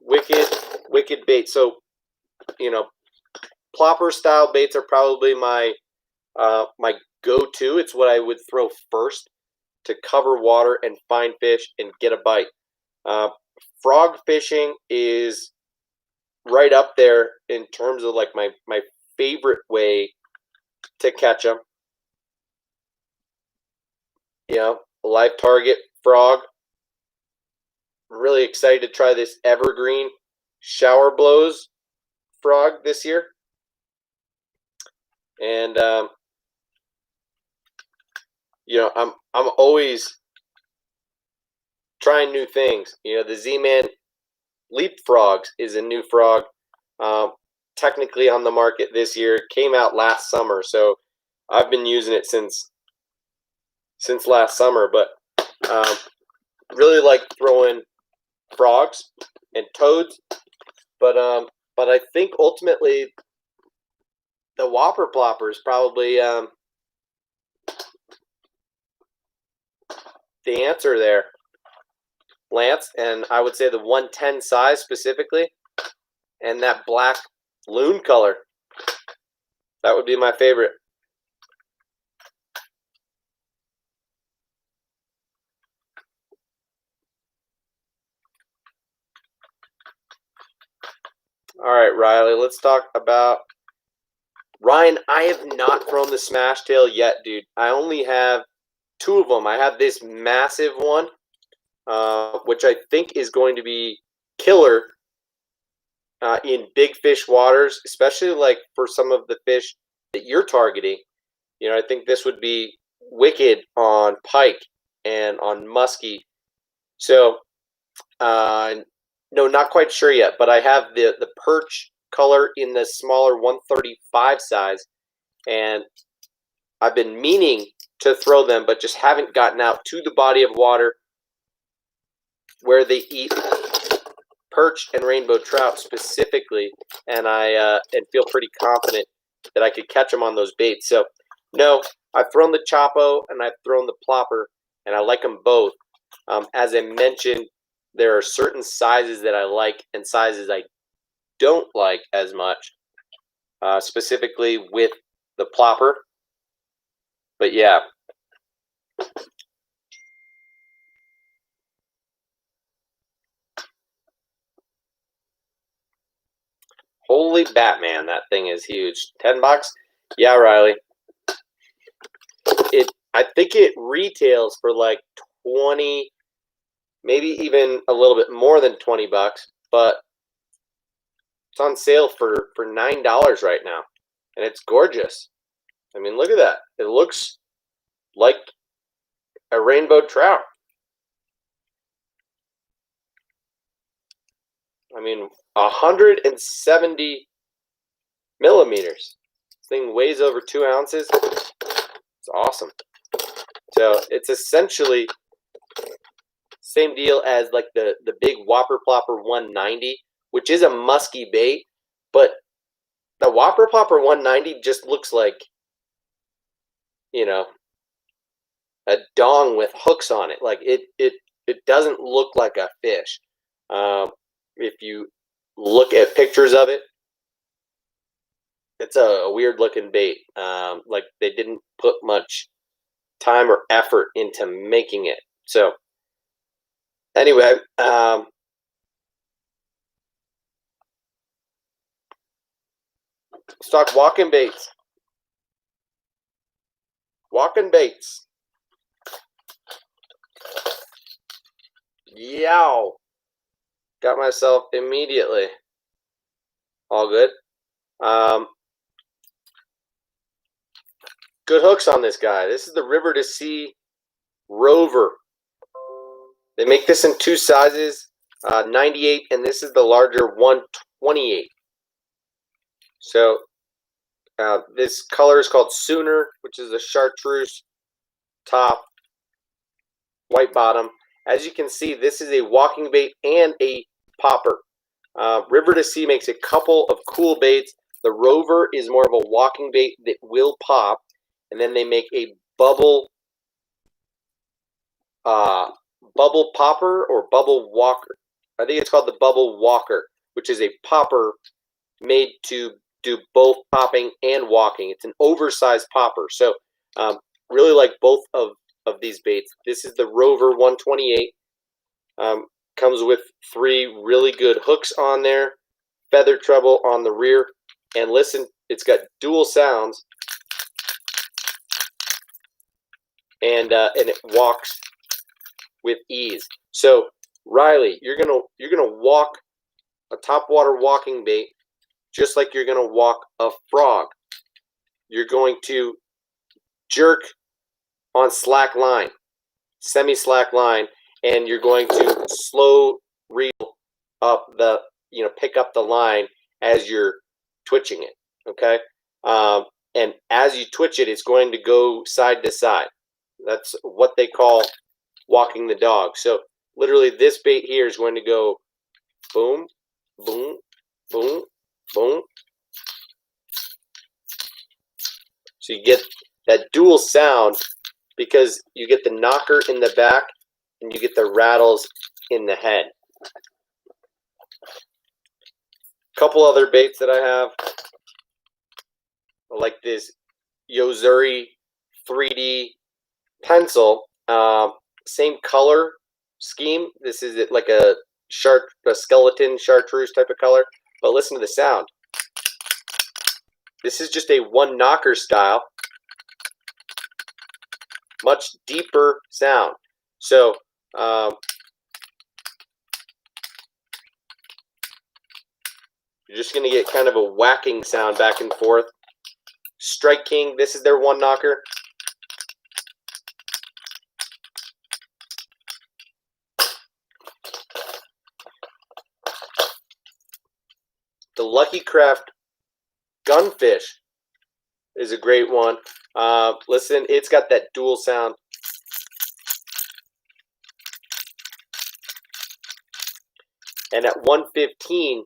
[SPEAKER 1] Wicked bait. So, you know, plopper style baits are probably my my go-to. It's what I would throw first to cover water and find fish and get a bite. Frog fishing is right up there in terms of like my favorite way to catch them. You know, live target frog. I'm really excited to try this Evergreen Shower Blows frog this year. And you know, I'm always trying new things. You know, the Z-Man Leapfrogs is a new frog. technically on the market this year. It came out last summer, so I've been using it since last summer. But really like throwing frogs and toads. But I think ultimately the Whopper Plopper is probably the answer there, Lance. And I would say the 110 size specifically, and that black loon color. That would be my favorite. All right, Riley, let's talk about Ryan. I have not thrown the Smash Tail yet, dude. I only have 2 of them. I have this massive one, which I think is going to be killer in big fish waters, especially like for some of the fish that you're targeting. You know, I think this would be wicked on pike and on muskie. So, no, not quite sure yet, but I have the perch color in the smaller 135 size, and I've been meaning to throw them, but just haven't gotten out to the body of water where they eat perch and rainbow trout specifically, and I feel pretty confident that I could catch them on those baits. So, no, I've thrown the Chopo and I've thrown the Plopper, and I like them both. As I mentioned, there are certain sizes that I like and sizes I don't like as much, specifically with the Plopper. But yeah. Holy Batman, that thing is huge. $10? Yeah, Riley. I think it retails for like 20, maybe even a little bit more than $20, but it's on sale for $9 right now, and it's gorgeous. I mean, look at that. It looks like a rainbow trout. I mean, 170 millimeters. This thing weighs over 2 ounces. It's awesome. So it's essentially same deal as like the big Whopper Plopper 190, which is a musky bait, but the Whopper Plopper 190 just looks like, you know, a dong with hooks on it. Like it doesn't look like a fish. If you look at pictures of it, it's a weird looking bait. Like they didn't put much time or effort into making it. So anyway, let's talk walking baits. Walking baits. Yow. Got myself immediately. All good. Good hooks on this guy. This is the River to Sea Rover. They make this in 2 sizes, 98, and this is the larger 128. So this color is called Sooner, which is a chartreuse top, white bottom. As you can see, this is a walking bait and a popper. River to Sea makes a couple of cool baits. The Rover is more of a walking bait that will pop, and then they make a bubble popper or bubble walker. I think it's called the Bubble Walker, which is a popper made to do both popping and walking. It's an oversized popper. So really like both of these baits. This is the Rover 128. Comes with 3 really good hooks on there, feather treble on the rear, and listen, it's got dual sounds, and it walks with ease. So Riley, you're gonna walk a topwater walking bait just like you're gonna walk a frog. You're going to jerk on slack line, semi-slack line, and you're going to slow reel up the, pick up the line as you're twitching it, okay? And as you twitch it, it's going to go side to side. That's what they call walking the dog. So literally this bait here is going to go boom, boom, boom, boom. So you get that dual sound because you get the knocker in the back and you get the rattles in the head. A couple other baits that I have, like this Yo-Zuri 3D pencil, same color scheme. This is like a skeleton chartreuse type of color, but listen to the sound. This is just a one knocker style, much deeper sound. So you're just going to get kind of a whacking sound back and forth. Strike King, this is their one knocker. The Lucky Craft Gunfish is a great one. Listen, it's got that dual sound. And at 115,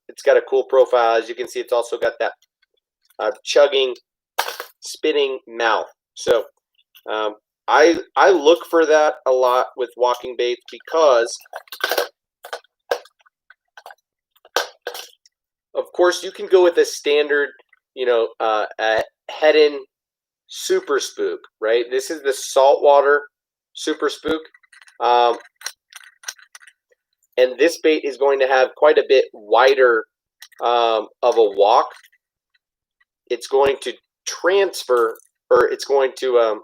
[SPEAKER 1] it's got a cool profile. As you can see, it's also got that chugging, spitting mouth. So I look for that a lot with walking baits because, of course, you can go with a standard, Heddon Super Spook, right? This is the saltwater Super Spook. And this bait is going to have quite a bit wider of a walk. It's going to transfer, or it's going to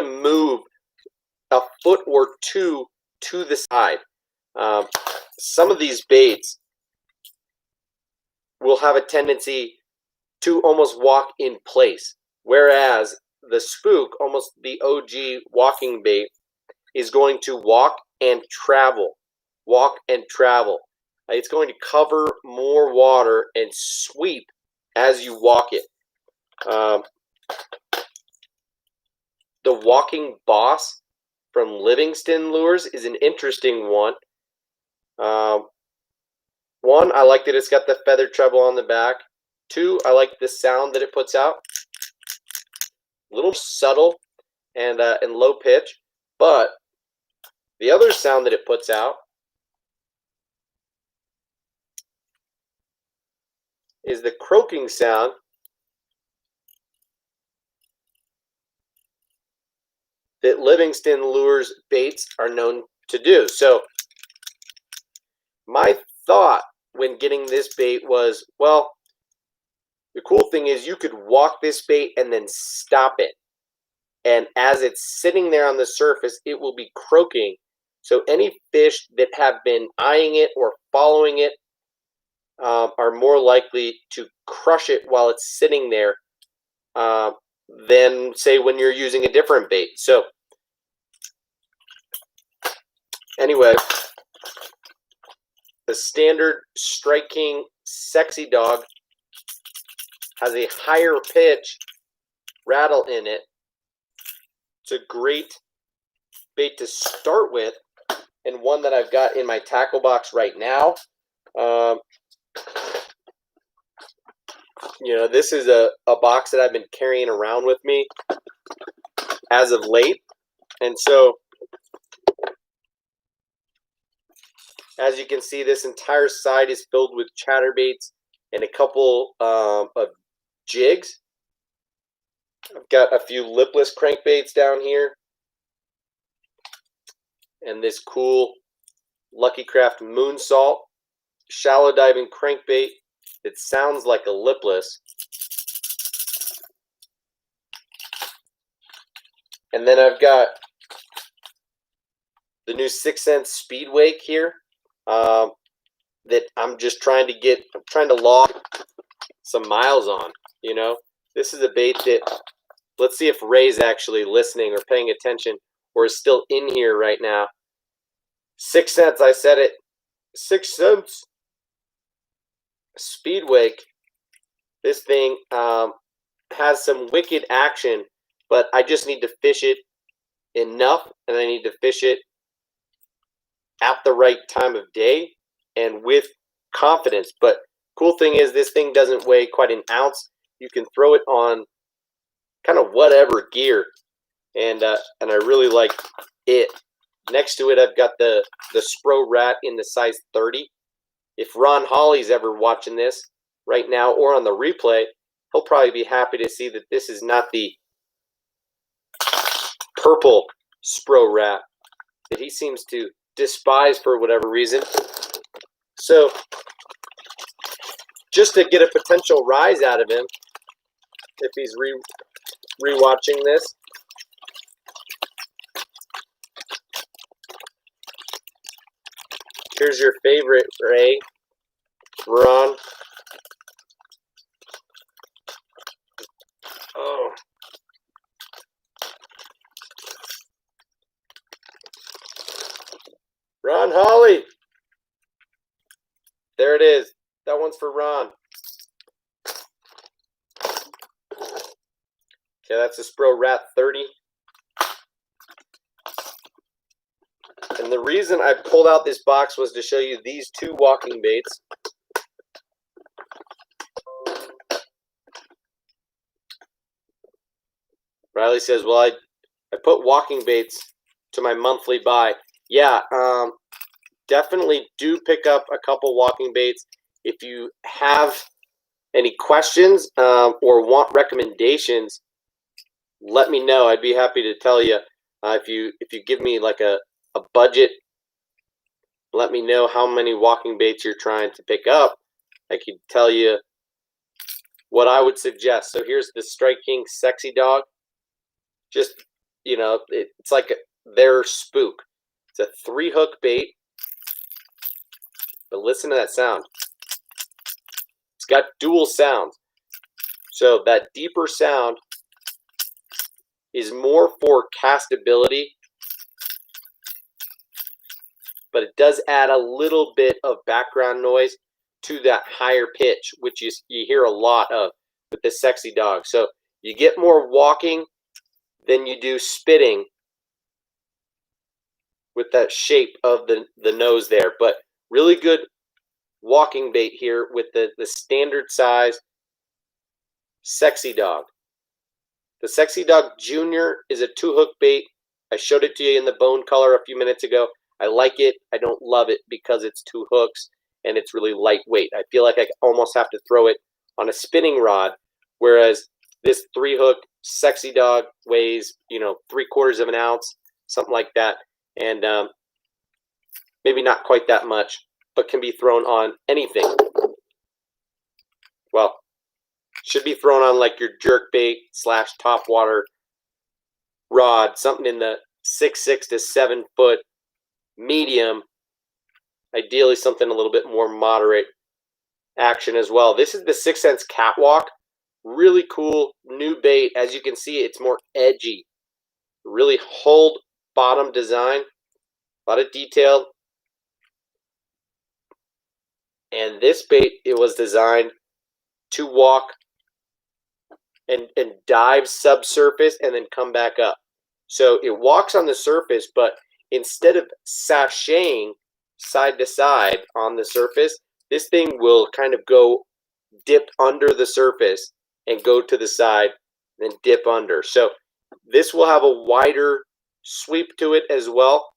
[SPEAKER 1] move a foot or two to the side. Some of these baits will have a tendency to almost walk in place, whereas the Spook, almost the OG walking bait, is going to walk and travel. Walk and travel. It's going to cover more water and sweep as you walk it. The Walking Boss from Livingston Lures is an interesting one. One, I like that it's got the feather treble on the back. Two, I like the sound that it puts out. A little subtle and low pitch, but the other sound that it puts out is the croaking sound that Livingston Lures baits are known to do. So my thought when getting this bait was, well, the cool thing is you could walk this bait and then stop it. And as it's sitting there on the surface, it will be croaking. So any fish that have been eyeing it or following it are more likely to crush it while it's sitting there than, say, when you're using a different bait. So anyway, the standard Strike King Sexy Dog has a higher pitch rattle in it. It's a great bait to start with, and one that I've got in my tackle box right now. This is a box that I've been carrying around with me as of late. And so, as you can see, this entire side is filled with chatterbaits and a couple of jigs. I've got a few lipless crankbaits down here. And this cool Lucky Craft Moonsault shallow diving crankbait that sounds like a lipless. And then I've got the new 6th Sense Speed Wake here that I'm just trying to log some miles on. This is a bait that, let's see if Ray's actually listening or paying attention or is still in here right now. 6 Sense, I said it. 6 Sense. speed wake. This thing has some wicked action, but I just need to fish it enough, and I need to fish it at the right time of day and with confidence. But cool thing is this thing doesn't weigh quite an ounce. You can throw it on kind of whatever gear, and I really like it. Next to it, I've got the Spro Rat in the size 30. If Ron Holly's ever watching this right now or on the replay, he'll probably be happy to see that this is not the purple Spro Rat that he seems to despise for whatever reason. So just to get a potential rise out of him, if he's rewatching this, here's your favorite Ray, Ron. Oh. Ron Holly. There it is. That one's for Ron. Okay, that's a Spro Rat 30. And the reason I pulled out this box was to show you these two walking baits. Riley says, well, I put walking baits to my monthly buy. Yeah, definitely do pick up a couple walking baits. If you have any questions or want recommendations, let me know. I'd be happy to tell you. If you give me like a budget, let me know how many walking baits you're trying to pick up. I could tell you what I would suggest. So here's the Strike King Sexy Dog. Just, you know, it's like their spook. It's a 3-hook bait. But listen to that sound. It's got dual sounds. So that deeper sound is more for castability, but it does add a little bit of background noise to that higher pitch, which you hear a lot of with the Sexy Dog. So you get more walking than you do spitting with that shape of the nose there. But really good walking bait here with the standard size Sexy Dog. The Sexy Dog Junior is a 2-hook bait. I showed it to you in the bone color a few minutes ago. I like it. I don't love it because it's 2 hooks and it's really lightweight. I feel like I almost have to throw it on a spinning rod, whereas this 3-hook Sexy Dog weighs, 3/4 of an ounce, something like that, and maybe not quite that much, but can be thrown on anything. Well, should be thrown on like your jerk bait / top water rod, something in the 6 to 7 foot medium. Ideally, something a little bit more moderate action as well. This is the 6th Sense Catwalk. Really cool new bait. As you can see, it's more edgy. Really hold bottom design. A lot of detail. And this bait, it was designed to walk and dive subsurface and then come back up. So it walks on the surface, but instead of sashaying side to side on the surface, this thing will kind of go dip under the surface and go to the side, then dip under. So this will have a wider sweep to it as well.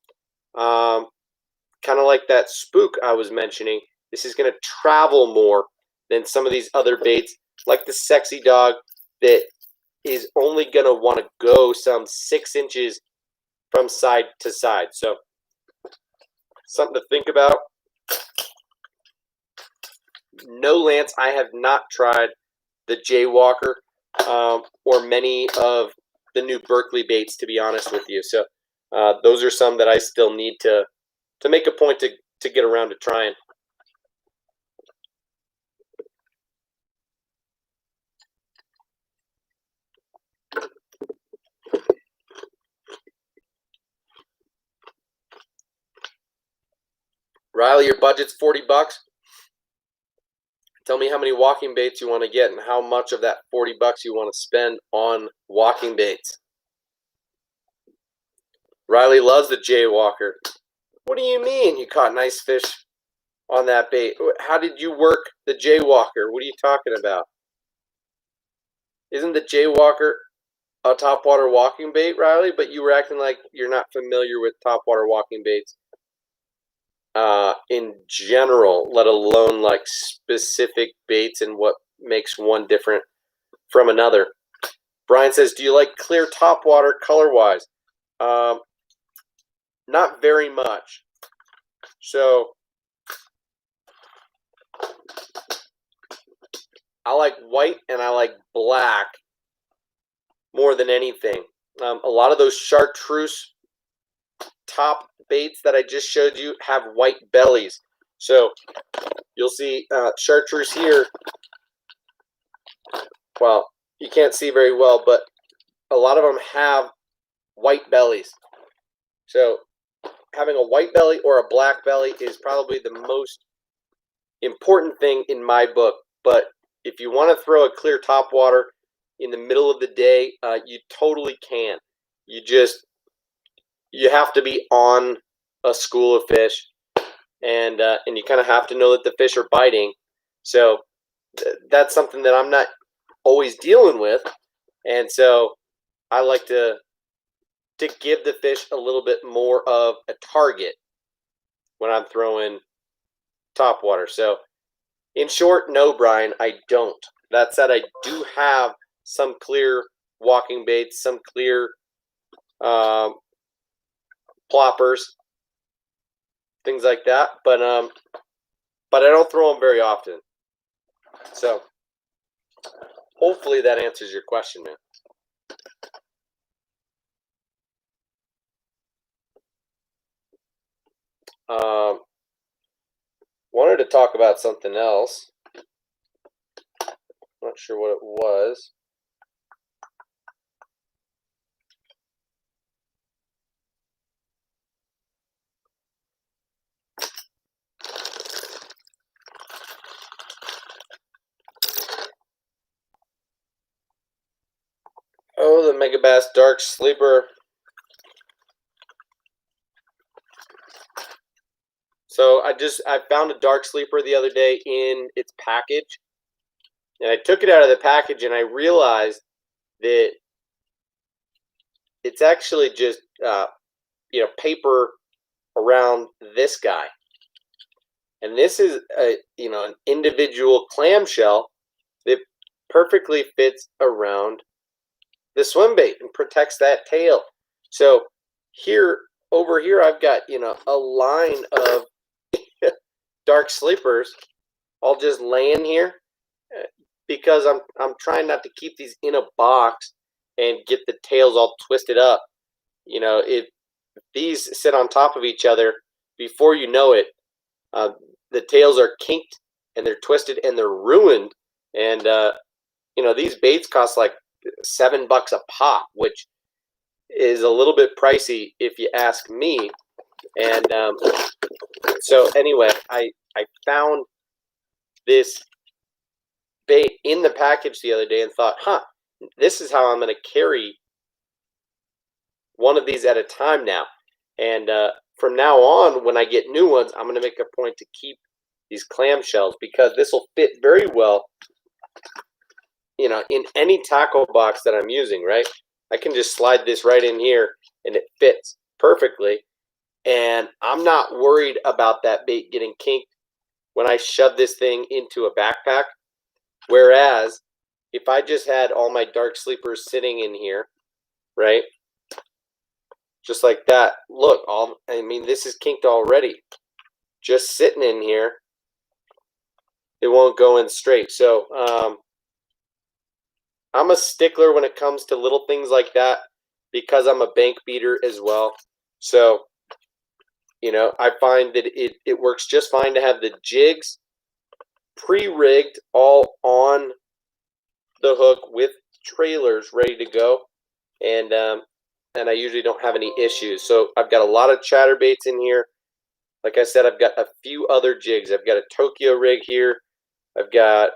[SPEAKER 1] Kind of like that spook I was mentioning. This is going to travel more than some of these other baits, like the Sexy Dog, that is only going to want to go some 6 inches from side to side. So something to think about. No, Lance, I have not tried the Jaywalker or many of the new Berkley baits, to be honest with you. So those are some that I still need to make a point to get around to trying. Riley, your budget's $40. Tell me how many walking baits you want to get and how much of that 40 bucks you want to spend on walking baits. Riley loves the Jaywalker. What do you mean you caught nice fish on that bait? How did you work the Jaywalker? What are you talking about? Isn't the Jaywalker a topwater walking bait, Riley? But you were acting like you're not familiar with topwater walking baits in general, let alone like specific baits and what makes one different from another. Brian says, do you like clear topwater color-wise? Not very much. So I like white and I like black more than anything. A lot of those chartreuse top baits that I just showed you have white bellies. So you'll see chartreuse here. Well, you can't see very well, but a lot of them have white bellies. So having a white belly or a black belly is probably the most important thing in my book. But if you want to throw a clear topwater in the middle of the day, you totally can. You have to be on a school of fish, and you kind of have to know that the fish are biting. So that's something that I'm not always dealing with, and so I like to give the fish a little bit more of a target when I'm throwing topwater. So in short, no, Brian, I don't. That said, I do have some clear walking baits, some clear ploppers, things like that, but I don't throw them very often. So hopefully that answers your question, man. Wanted to talk about something else. Not sure what it was. Oh, the Megabass Dark Sleeper. So I found a Dark Sleeper the other day in its package, and I took it out of the package and I realized that it's actually just paper around this guy, and this is an individual clamshell that perfectly fits around the swim bait and protects that tail. So over here I've got a line of Dark Sleepers all just laying here because I'm trying not to keep these in a box and get the tails all twisted up. If these sit on top of each other, before you know it, the tails are kinked and they're twisted and they're ruined. And these baits cost like $7 a pop, which is a little bit pricey if you ask me. And so anyway, I found this bait in the package the other day and thought, this is how I'm going to carry one of these at a time now. And from now on, when I get new ones, I'm going to make a point to keep these clamshells because this will fit very well, in any tackle box that I'm using, right? I can just slide this right in here and it fits perfectly. And I'm not worried about that bait getting kinked when I shove this thing into a backpack. Whereas if I just had all my Dark Sleepers sitting in here, right? Just like that. Look, this is kinked already. Just sitting in here, it won't go in straight. So I'm a stickler when it comes to little things like that because I'm a bank beater as well. So I find that it works just fine to have the jigs pre-rigged all on the hook with trailers ready to go, and I usually don't have any issues. So I've got a lot of chatterbaits in here. Like I said, I've got a few other jigs. I've got a Tokyo rig here. I've got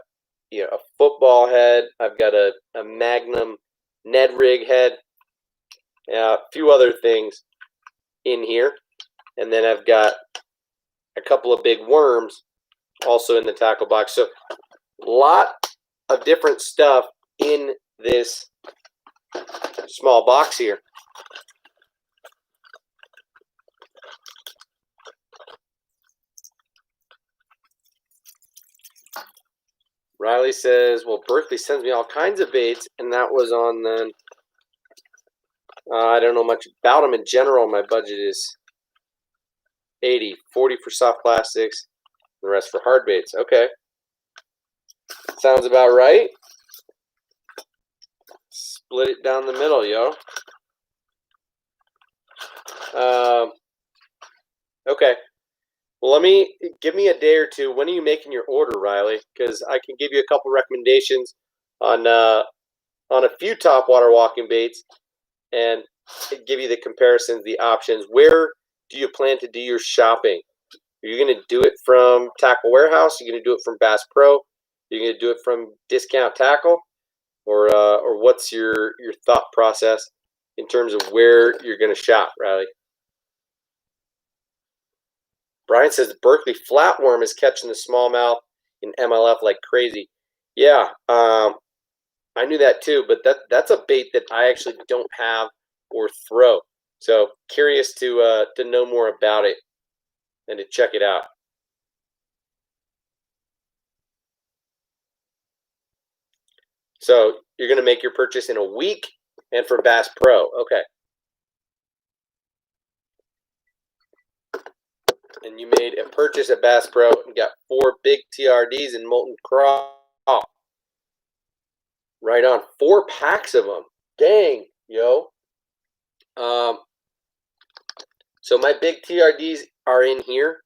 [SPEAKER 1] a football head. I've got a Magnum Ned rig head. A few other things in here. And then I've got a couple of big worms also in the tackle box. So a lot of different stuff in this small box here. Riley says, well, Berkley sends me all kinds of baits, and that was on then. I don't know much about them in general. My budget is 80, 40 for soft plastics, the rest for hard baits. Okay. Sounds about right. Split it down the middle, yo. Okay. Well, give me a day or two. When are you making your order, Riley? Because I can give you a couple recommendations on a few top water walking baits and give you the comparisons, the options. Where do you plan to do your shopping? Are you going to do it from Tackle Warehouse? Are you going to do it from Bass Pro? Are you going to do it from Discount Tackle? Or what's your thought process in terms of where you're going to shop, Riley? Brian says Berkley flatworm is catching the smallmouth in MLF like crazy. Yeah, I knew that too, but that's a bait that I actually don't have or throw. So curious to know more about it and to check it out. So you're going to make your purchase in a week and for Bass Pro. Okay. And you made a purchase at Bass Pro and got 4 big TRDs in molten craw. Right on. 4 packs of them. Dang, yo. So my big TRDs are in here.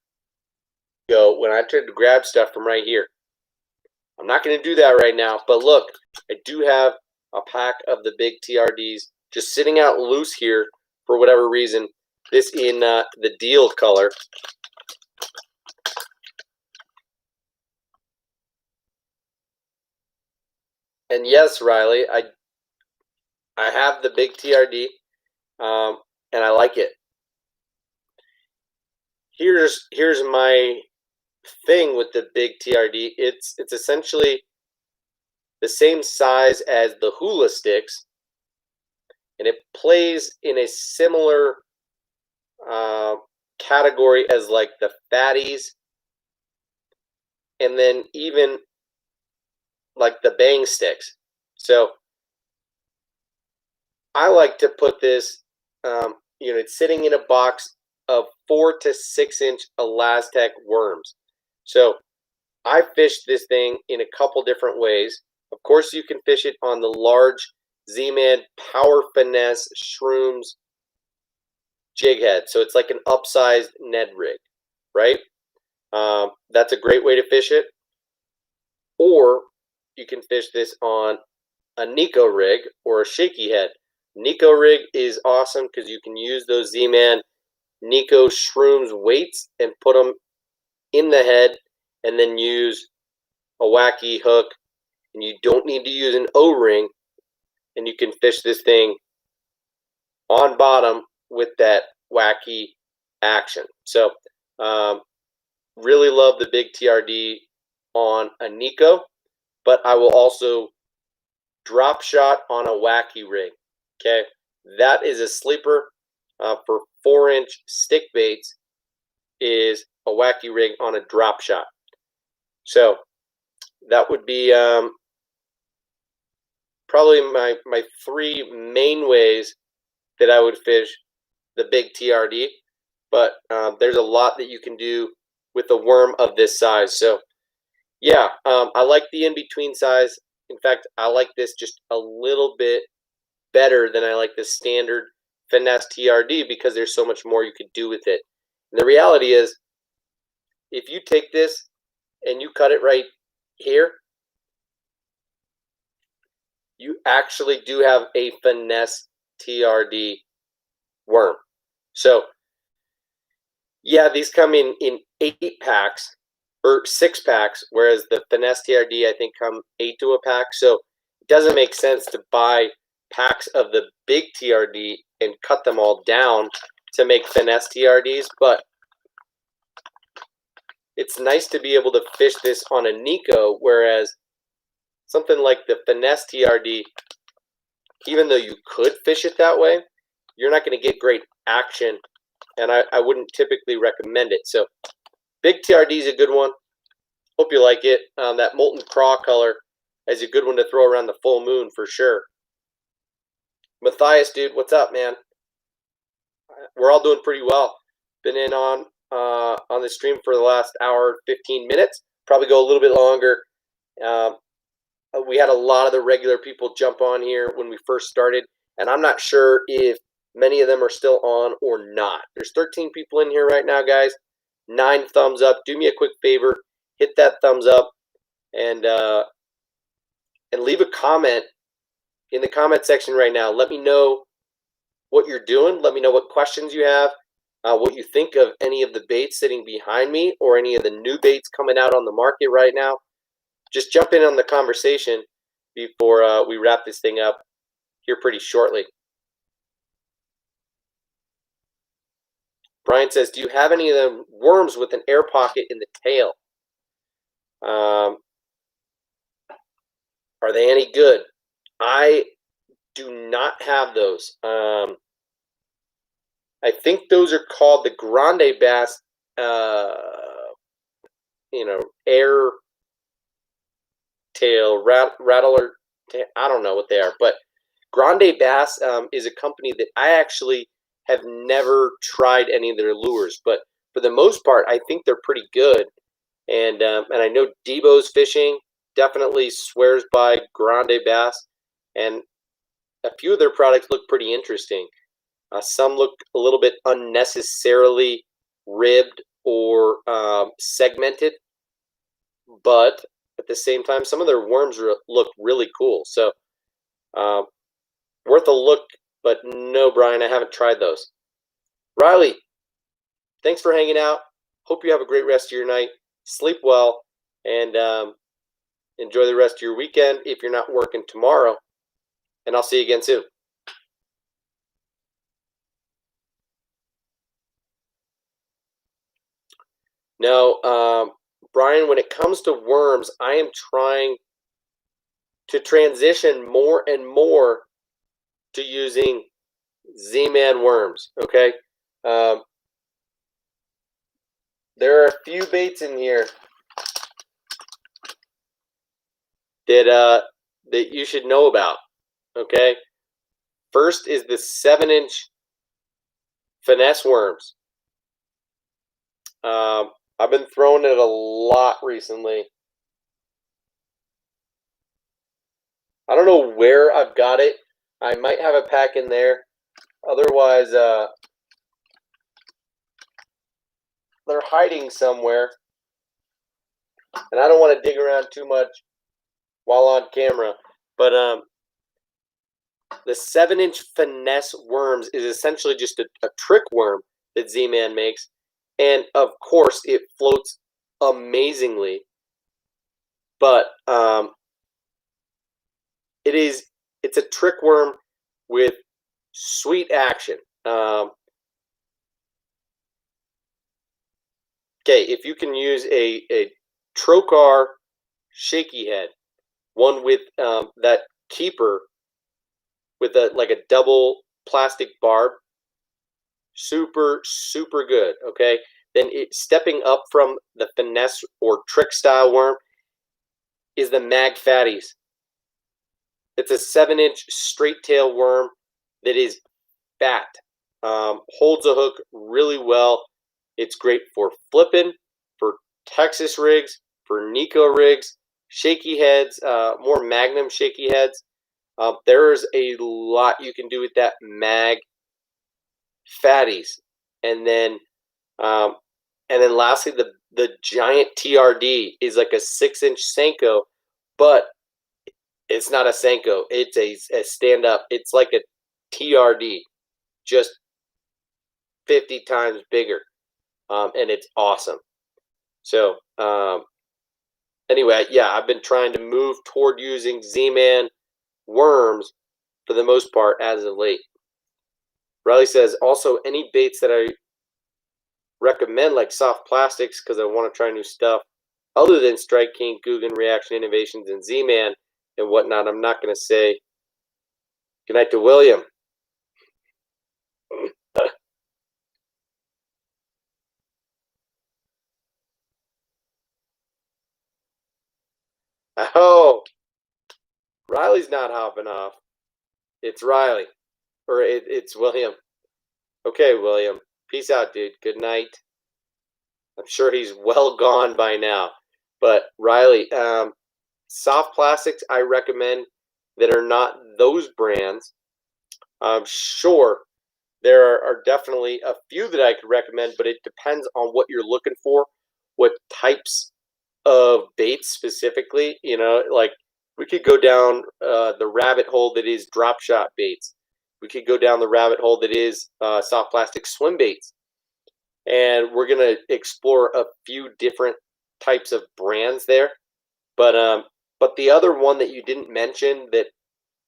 [SPEAKER 1] Yo, when I tried to grab stuff from right here. I'm not going to do that right now, but look, I do have a pack of the big TRDs just sitting out loose here for whatever reason. This in the deal color. And yes, Riley, I have the big TRD, and I like it. Here's my thing with the big TRD. It's essentially the same size as the hula sticks, and it plays in a similar category as like the fatties, and then even like the bang sticks. So I like to put this, it's sitting in a box of 4 to 6 inch Elastec worms. So I fish this thing in a couple different ways. Of course, you can fish it on the large Z-Man Power Finesse Shrooms jig head. So it's like an upsized Ned rig, right? That's a great way to fish it. Or you can fish this on a Nico rig or a shaky head. Nico rig is awesome because you can use those Z-Man Nico Shrooms weights and put them in the head and then use a wacky hook, and you don't need to use an O-ring, and you can fish this thing on bottom with that wacky action. So really love the big TRD on a Nico, but I will also drop shot on a wacky rig. Okay, that is a sleeper for 4-inch stick baits, is a wacky rig on a drop shot. So that would be probably my 3 main ways that I would fish the big TRD. But there's a lot that you can do with a worm of this size. So yeah, I like the in-between size. In fact, I like this just a little bit better than I like the standard Finesse TRD because there's so much more you could do with it. And the reality is, if you take this and you cut it right here, you actually do have a Finesse TRD worm. So yeah, these come in 8 packs. or 6 packs, whereas the Finesse TRD I think come 8 to a pack. So it doesn't make sense to buy packs of the big TRD and cut them all down to make Finesse TRDs, but it's nice to be able to fish this on a Nico, whereas something like the Finesse TRD, even though you could fish it that way, you're not going to get great action, and I wouldn't typically recommend it. So big TRD is a good one. Hope you like it. That Molten Craw color is a good one to throw around the full moon for sure. Matthias, dude, what's up, man? We're all doing pretty well. Been in on the stream for the last hour, 15 minutes. Probably go a little bit longer. We had a lot of the regular people jump on here when we first started, and I'm not sure if many of them are still on or not. There's 13 people in here right now, guys. 9 thumbs up. Do me a quick favor. Hit that thumbs up and leave a comment in the comment section right now. Let me know what you're doing. Let me know what questions you have, what you think of any of the baits sitting behind me or any of the new baits coming out on the market right now. Just jump in on the conversation before we wrap this thing up here pretty shortly. Brian says, do you have any of the worms with an air pocket in the tail? Are they any good? I do not have those. I think those are called the Grande Bass, air tail, rattler. I don't know what they are, but Grande Bass is a company that I actually have never tried any of their lures, but for the most part, I think they're pretty good. And I know Debo's Fishing definitely swears by Grande Bass, and a few of their products look pretty interesting. Some look a little bit unnecessarily ribbed or segmented, but at the same time, some of their worms look really cool. So worth a look, but no, Brian, I haven't tried those. Riley, thanks for hanging out. Hope you have a great rest of your night. Sleep well, and enjoy the rest of your weekend if you're not working tomorrow. And I'll see you again soon. No, Brian, when it comes to worms, I am trying to transition more and more to using Z-Man worms, okay? There are a few baits in here that you should know about, okay? First is the 7-inch finesse worms. I've been throwing it a lot recently. I don't know where I've got it. I might have a pack in there. Otherwise, they're hiding somewhere. And I don't want to dig around too much while on camera. But the 7-inch finesse worms is essentially just a trick worm that Z-Man makes. And of course, it floats amazingly. But it's a trick worm with sweet action. Okay, if you can use a Trocar shaky head, one with that keeper with like a double plastic barb, super good. Okay, then stepping up from the finesse or trick style worm is the Mag Fatties. It's a 7-inch straight tail worm that is fat, holds a hook really well. It's great for flipping, for Texas rigs, for Nico rigs, shaky heads, more Magnum shaky heads. There's a lot you can do with that Mag Fatties. And then lastly, the giant TRD is like a 6-inch Senko, but it's not a Senko. It's a stand-up. It's like a TRD, just 50 times bigger, and it's awesome. So anyway, yeah, I've been trying to move toward using Z-Man worms for the most part as of late. Riley says, also any baits that I recommend, like soft plastics, because I want to try new stuff other than Strike King, Googan, Reaction Innovations, and Z-Man and whatnot. I'm not going to say goodnight to William. Oh, Riley's not hopping off. It's Riley. Or it's William. Okay, William. Peace out, dude. Good night. I'm sure he's well gone by now. But Riley, soft plastics I recommend that are not those brands. Sure, there are definitely a few that I could recommend, but it depends on what you're looking for, what types of baits specifically. You know, like we could go down the rabbit hole that is drop shot baits. We could go down the rabbit hole that is soft plastic swim baits. And we're going to explore a few different types of brands there. But the other one that you didn't mention that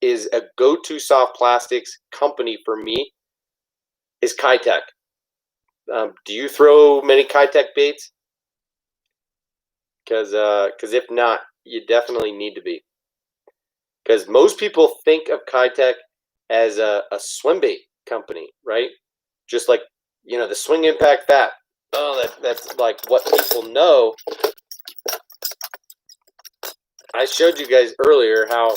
[SPEAKER 1] is a go-to soft plastics company for me is Keitech. Do you throw many Keitech baits? Because if not, you definitely need to be. Because most people think of Keitech as a swim bait company, right? Just like, you know, the Swing Impact Fat. Oh, that's like what people know. I showed you guys earlier how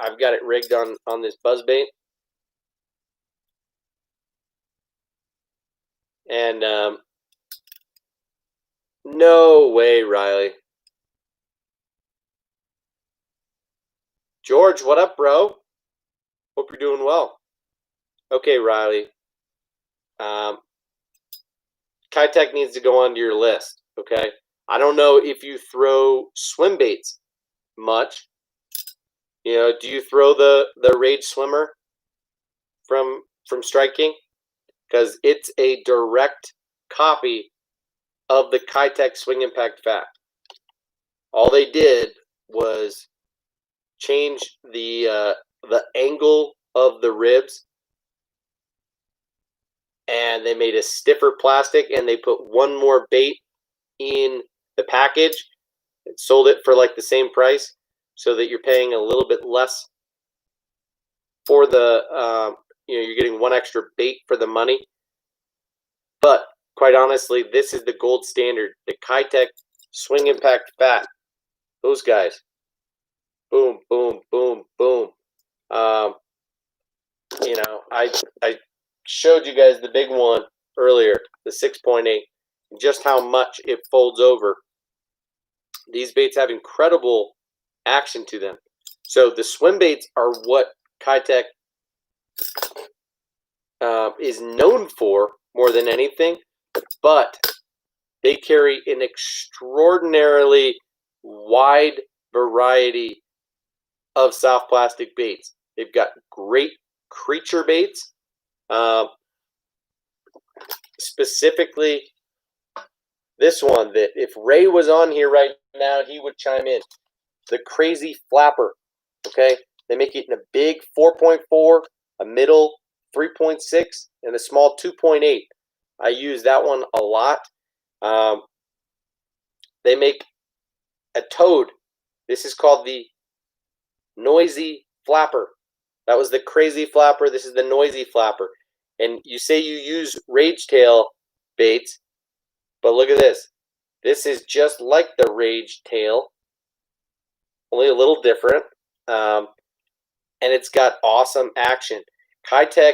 [SPEAKER 1] I've got it rigged on this buzzbait. And no way, Riley. George, what up, bro? Hope you're doing well. Okay, Riley. Keitech needs to go onto your list, okay? I don't know if you throw swim baits much. You know, do you throw the Rage Swimmer from Strike King? Because it's a direct copy of the Keitech Swing Impact Fat. All they did was change the angle of the ribs, and they made a stiffer plastic, and they put one more bait in the package and sold it for like the same price, so that you're paying a little bit less for the you know, you're getting one extra bait for the money. But quite honestly, this is the gold standard. The Keitech Swing Impact Fat. Those guys. Boom, boom, boom, boom. You know, I showed you guys the big one earlier, the 6.8, just how much it folds over. These baits have incredible action to them. So the swim baits are what Keitech is known for more than anything, but they carry an extraordinarily wide variety of soft plastic baits. They've got great creature baits, specifically this one that if Ray was on here right now, he would chime in. The Crazy Flapper, okay? They make it in a big 4.4, a middle 3.6, and a small 2.8. I use that one a lot. They make a toad. This is called the Noisy Flapper. That was the Crazy Flapper. This is the Noisy Flapper. And you say you use Rage Tail baits, but look at this. This is just like the Rage Tail, only a little different. And it's got awesome action. Keitech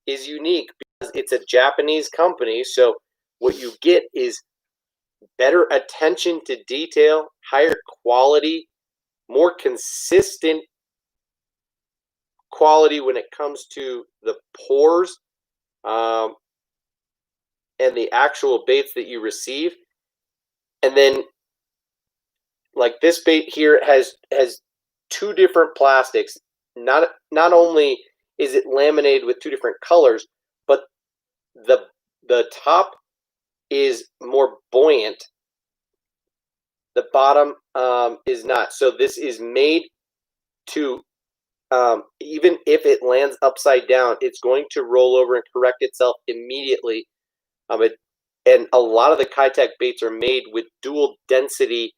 [SPEAKER 1] is unique because it's a Japanese company, so what you get is better attention to detail, higher quality, more consistent quality when it comes to the pores and the actual baits that you receive. And then, like this bait here has two different plastics. Not only is it laminated with two different colors, but the top is more buoyant. The bottom is not. So this is made to, even if it lands upside down, it's going to roll over and correct itself immediately. And a lot of the Keitech baits are made with dual density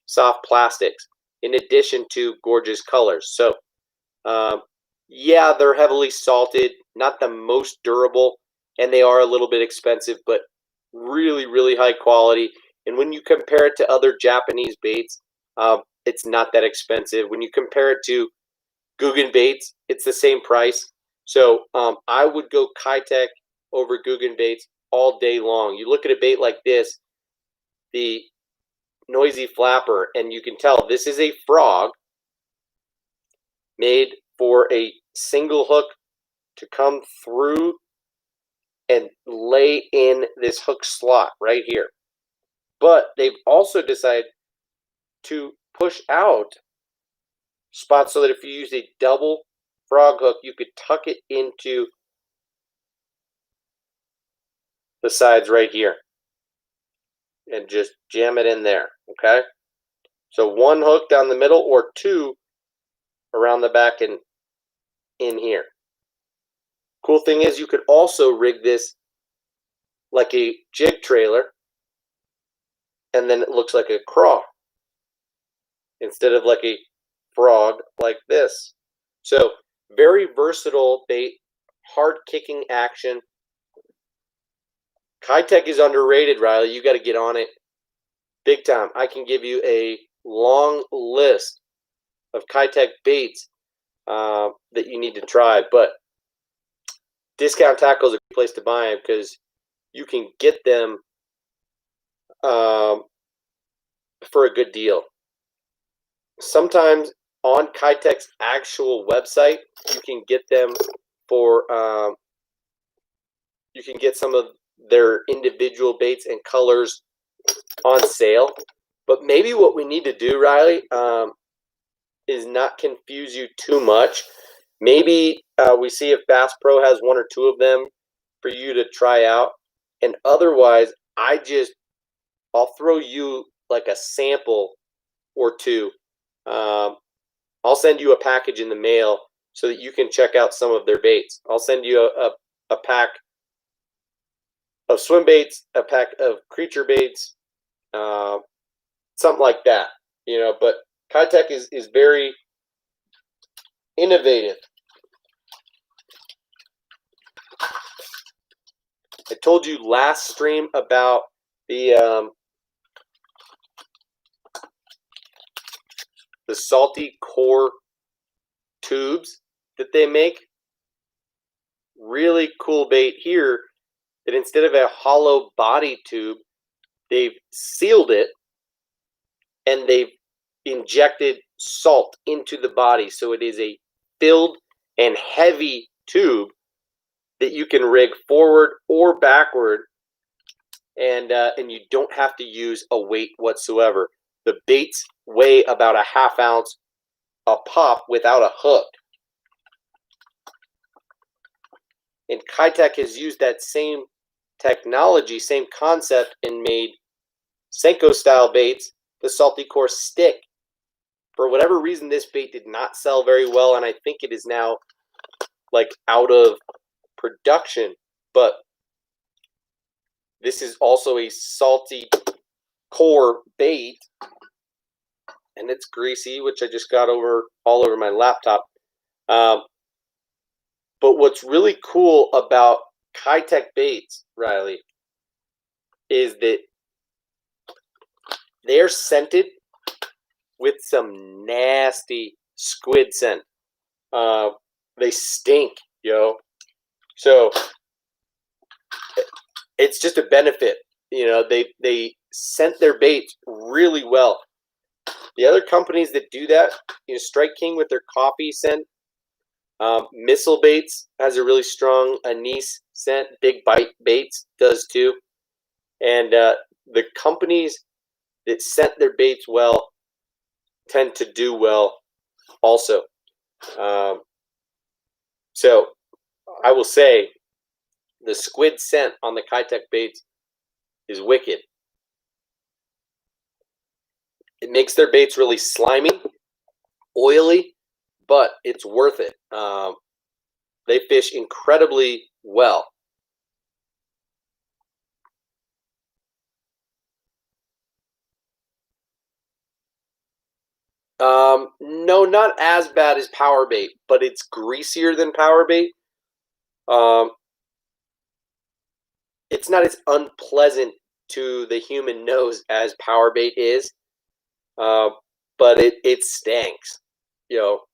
[SPEAKER 1] soft plastics in addition to gorgeous colors. So yeah, they're heavily salted, not the most durable, and they are a little bit expensive, but really, really high quality. And when you compare it to other Japanese baits, it's not that expensive. When you compare it to Guggen baits, it's the same price. So I would go Keitech over Guggen baits all day long. You look at a bait like this, the Noisy Flapper, and you can tell this is a frog made for a single hook to come through and lay in this hook slot right here. But they've also decided to push out spots so that if you use a double frog hook, you could tuck it into the sides right here and just jam it in there, okay? So one hook down the middle or two around the back and in here. Cool thing is you could also rig this like a jig trailer, and then it looks like a craw instead of like a frog like this. So very versatile bait, hard kicking action. Keitech is underrated, Riley. You got to get on it big time. I can give you a long list of Keitech baits that you need to try, but Discount Tackle is a good place to buy them because you can get them for a good deal. Sometimes on Keitech's actual website, you can get them for you can get some of their individual baits and colors on sale. But maybe what we need to do, Riley, is not confuse you too much. Maybe we see if Bass Pro has one or two of them for you to try out. And otherwise, I'll throw you like a sample or two. I'll send you a package in the mail so that you can check out some of their baits. I'll send you a pack of swim baits, a pack of creature baits, something like that. But Keitech is very innovative. I told you last stream about the salty core tubes that they make. Really cool bait here that instead of a hollow body tube, they've sealed it and they've injected salt into the body. So it is a filled and heavy tube that you can rig forward or backward, and you don't have to use a weight whatsoever. The baits weigh about a ½ ounce a pop without a hook. And Keitech has used that same technology, same concept, and made Senko style baits, the Salty Core Stick. For whatever reason, this bait did not sell very well, and I think it is now like out of production. But this is also a salty core bait, and it's greasy, which I just got all over my laptop. But what's really cool about Keitech baits, Riley, is that they're scented with some nasty squid scent. They stink, yo. So it's just a benefit. They scent their baits really well. The other companies that do that, Strike King with their coffee scent, Missile Baits has a really strong anise scent. Big Bite Baits does too. And the companies that scent their baits well tend to do well also. So I will say the squid scent on the Keitech baits is wicked. It makes their baits really slimy, oily, but it's worth it. They fish incredibly well. No, not as bad as power bait, but it's greasier than power bait. It's not as unpleasant to the human nose as power bait is, but it stinks.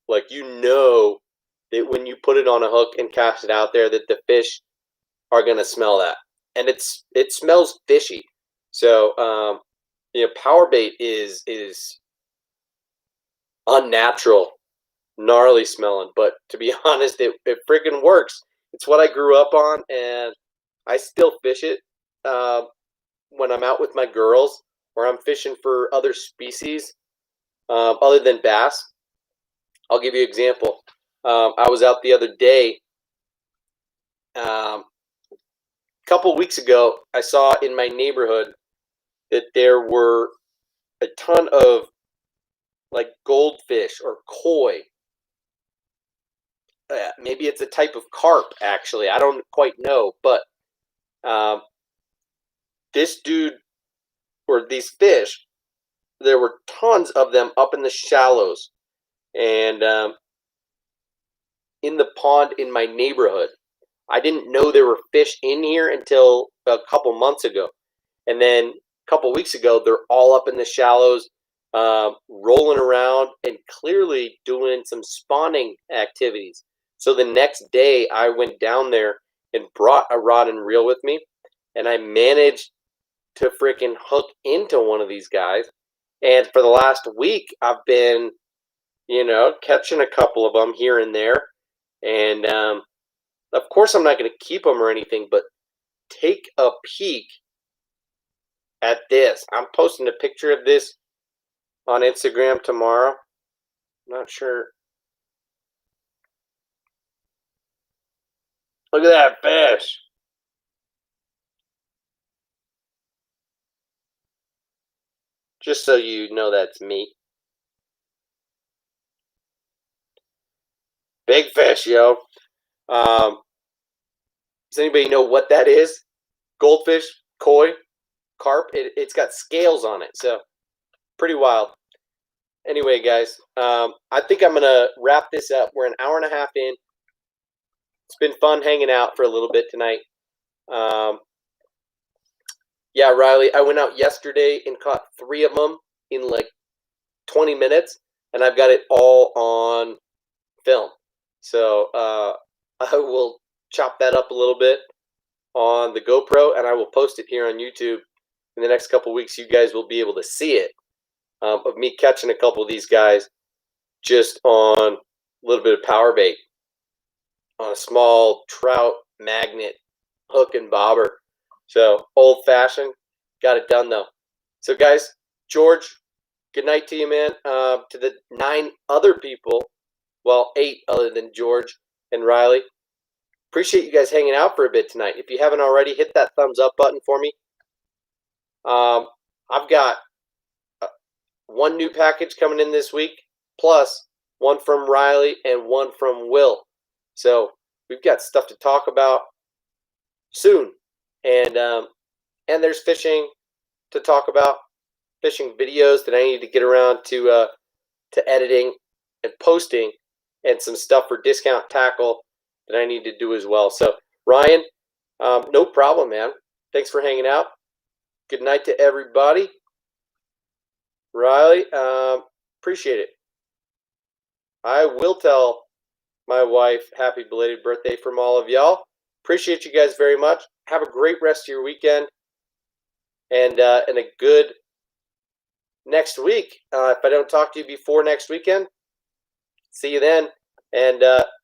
[SPEAKER 1] Like that when you put it on a hook and cast it out there, that the fish are gonna smell that, and it smells fishy. So power bait is unnatural, gnarly smelling, but to be honest, it freaking works. It's what I grew up on, and I still fish it when I'm out with my girls or I'm fishing for other species other than bass. I'll give you an example. I was out the other day. A couple weeks ago, I saw in my neighborhood that there were a ton of like goldfish or koi. Maybe it's a type of carp, actually. I don't quite know, but this dude, or these fish, there were tons of them up in the shallows and in the pond in my neighborhood. I didn't know there were fish in here until a couple months ago. And then a couple weeks ago, they're all up in the shallows, rolling around and clearly doing some spawning activities. So the next day, I went down there and brought a rod and reel with me, and I managed to freaking hook into one of these guys. And for the last week, I've been, catching a couple of them here and there. And of course, I'm not going to keep them or anything, but take a peek at this. I'm posting a picture of this on Instagram tomorrow. I'm not sure. Look at that fish. Just so you know, that's me. Big fish, yo. Does anybody know what that is? Goldfish, koi, carp. It's got scales on it, so pretty wild. Anyway, guys, I think I'm gonna wrap this up. We're an hour and a half in. It's been fun hanging out for a little bit tonight. Yeah, Riley, I went out yesterday and caught 3 of them in like 20 minutes, and I've got it all on film. So I will chop that up a little bit on the GoPro, and I will post it here on YouTube in the next couple weeks. You guys will be able to see it of me catching a couple of these guys just on a little bit of power bait on a small trout magnet hook and bobber. So old fashioned, got it done though. So guys, George, good night to you, man. To the 9 other people, well, 8 other than George and Riley. Appreciate you guys hanging out for a bit tonight. If you haven't already, hit that thumbs up button for me. I've got 1 new package coming in this week, plus 1 from Riley and 1 from Will. So we've got stuff to talk about soon. And there's fishing to talk about, fishing videos that I need to get around to editing and posting, and some stuff for Discount Tackle that I need to do as well. So Ryan, no problem, man. Thanks for hanging out. Good night to everybody. Riley, appreciate it. I will tell my wife happy belated birthday from all of y'all. Appreciate you guys very much. Have a great rest of your weekend, and a good next week. If I don't talk to you before next weekend, see you then. And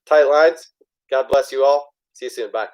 [SPEAKER 1] tight lines. God bless you all. See you soon. Bye.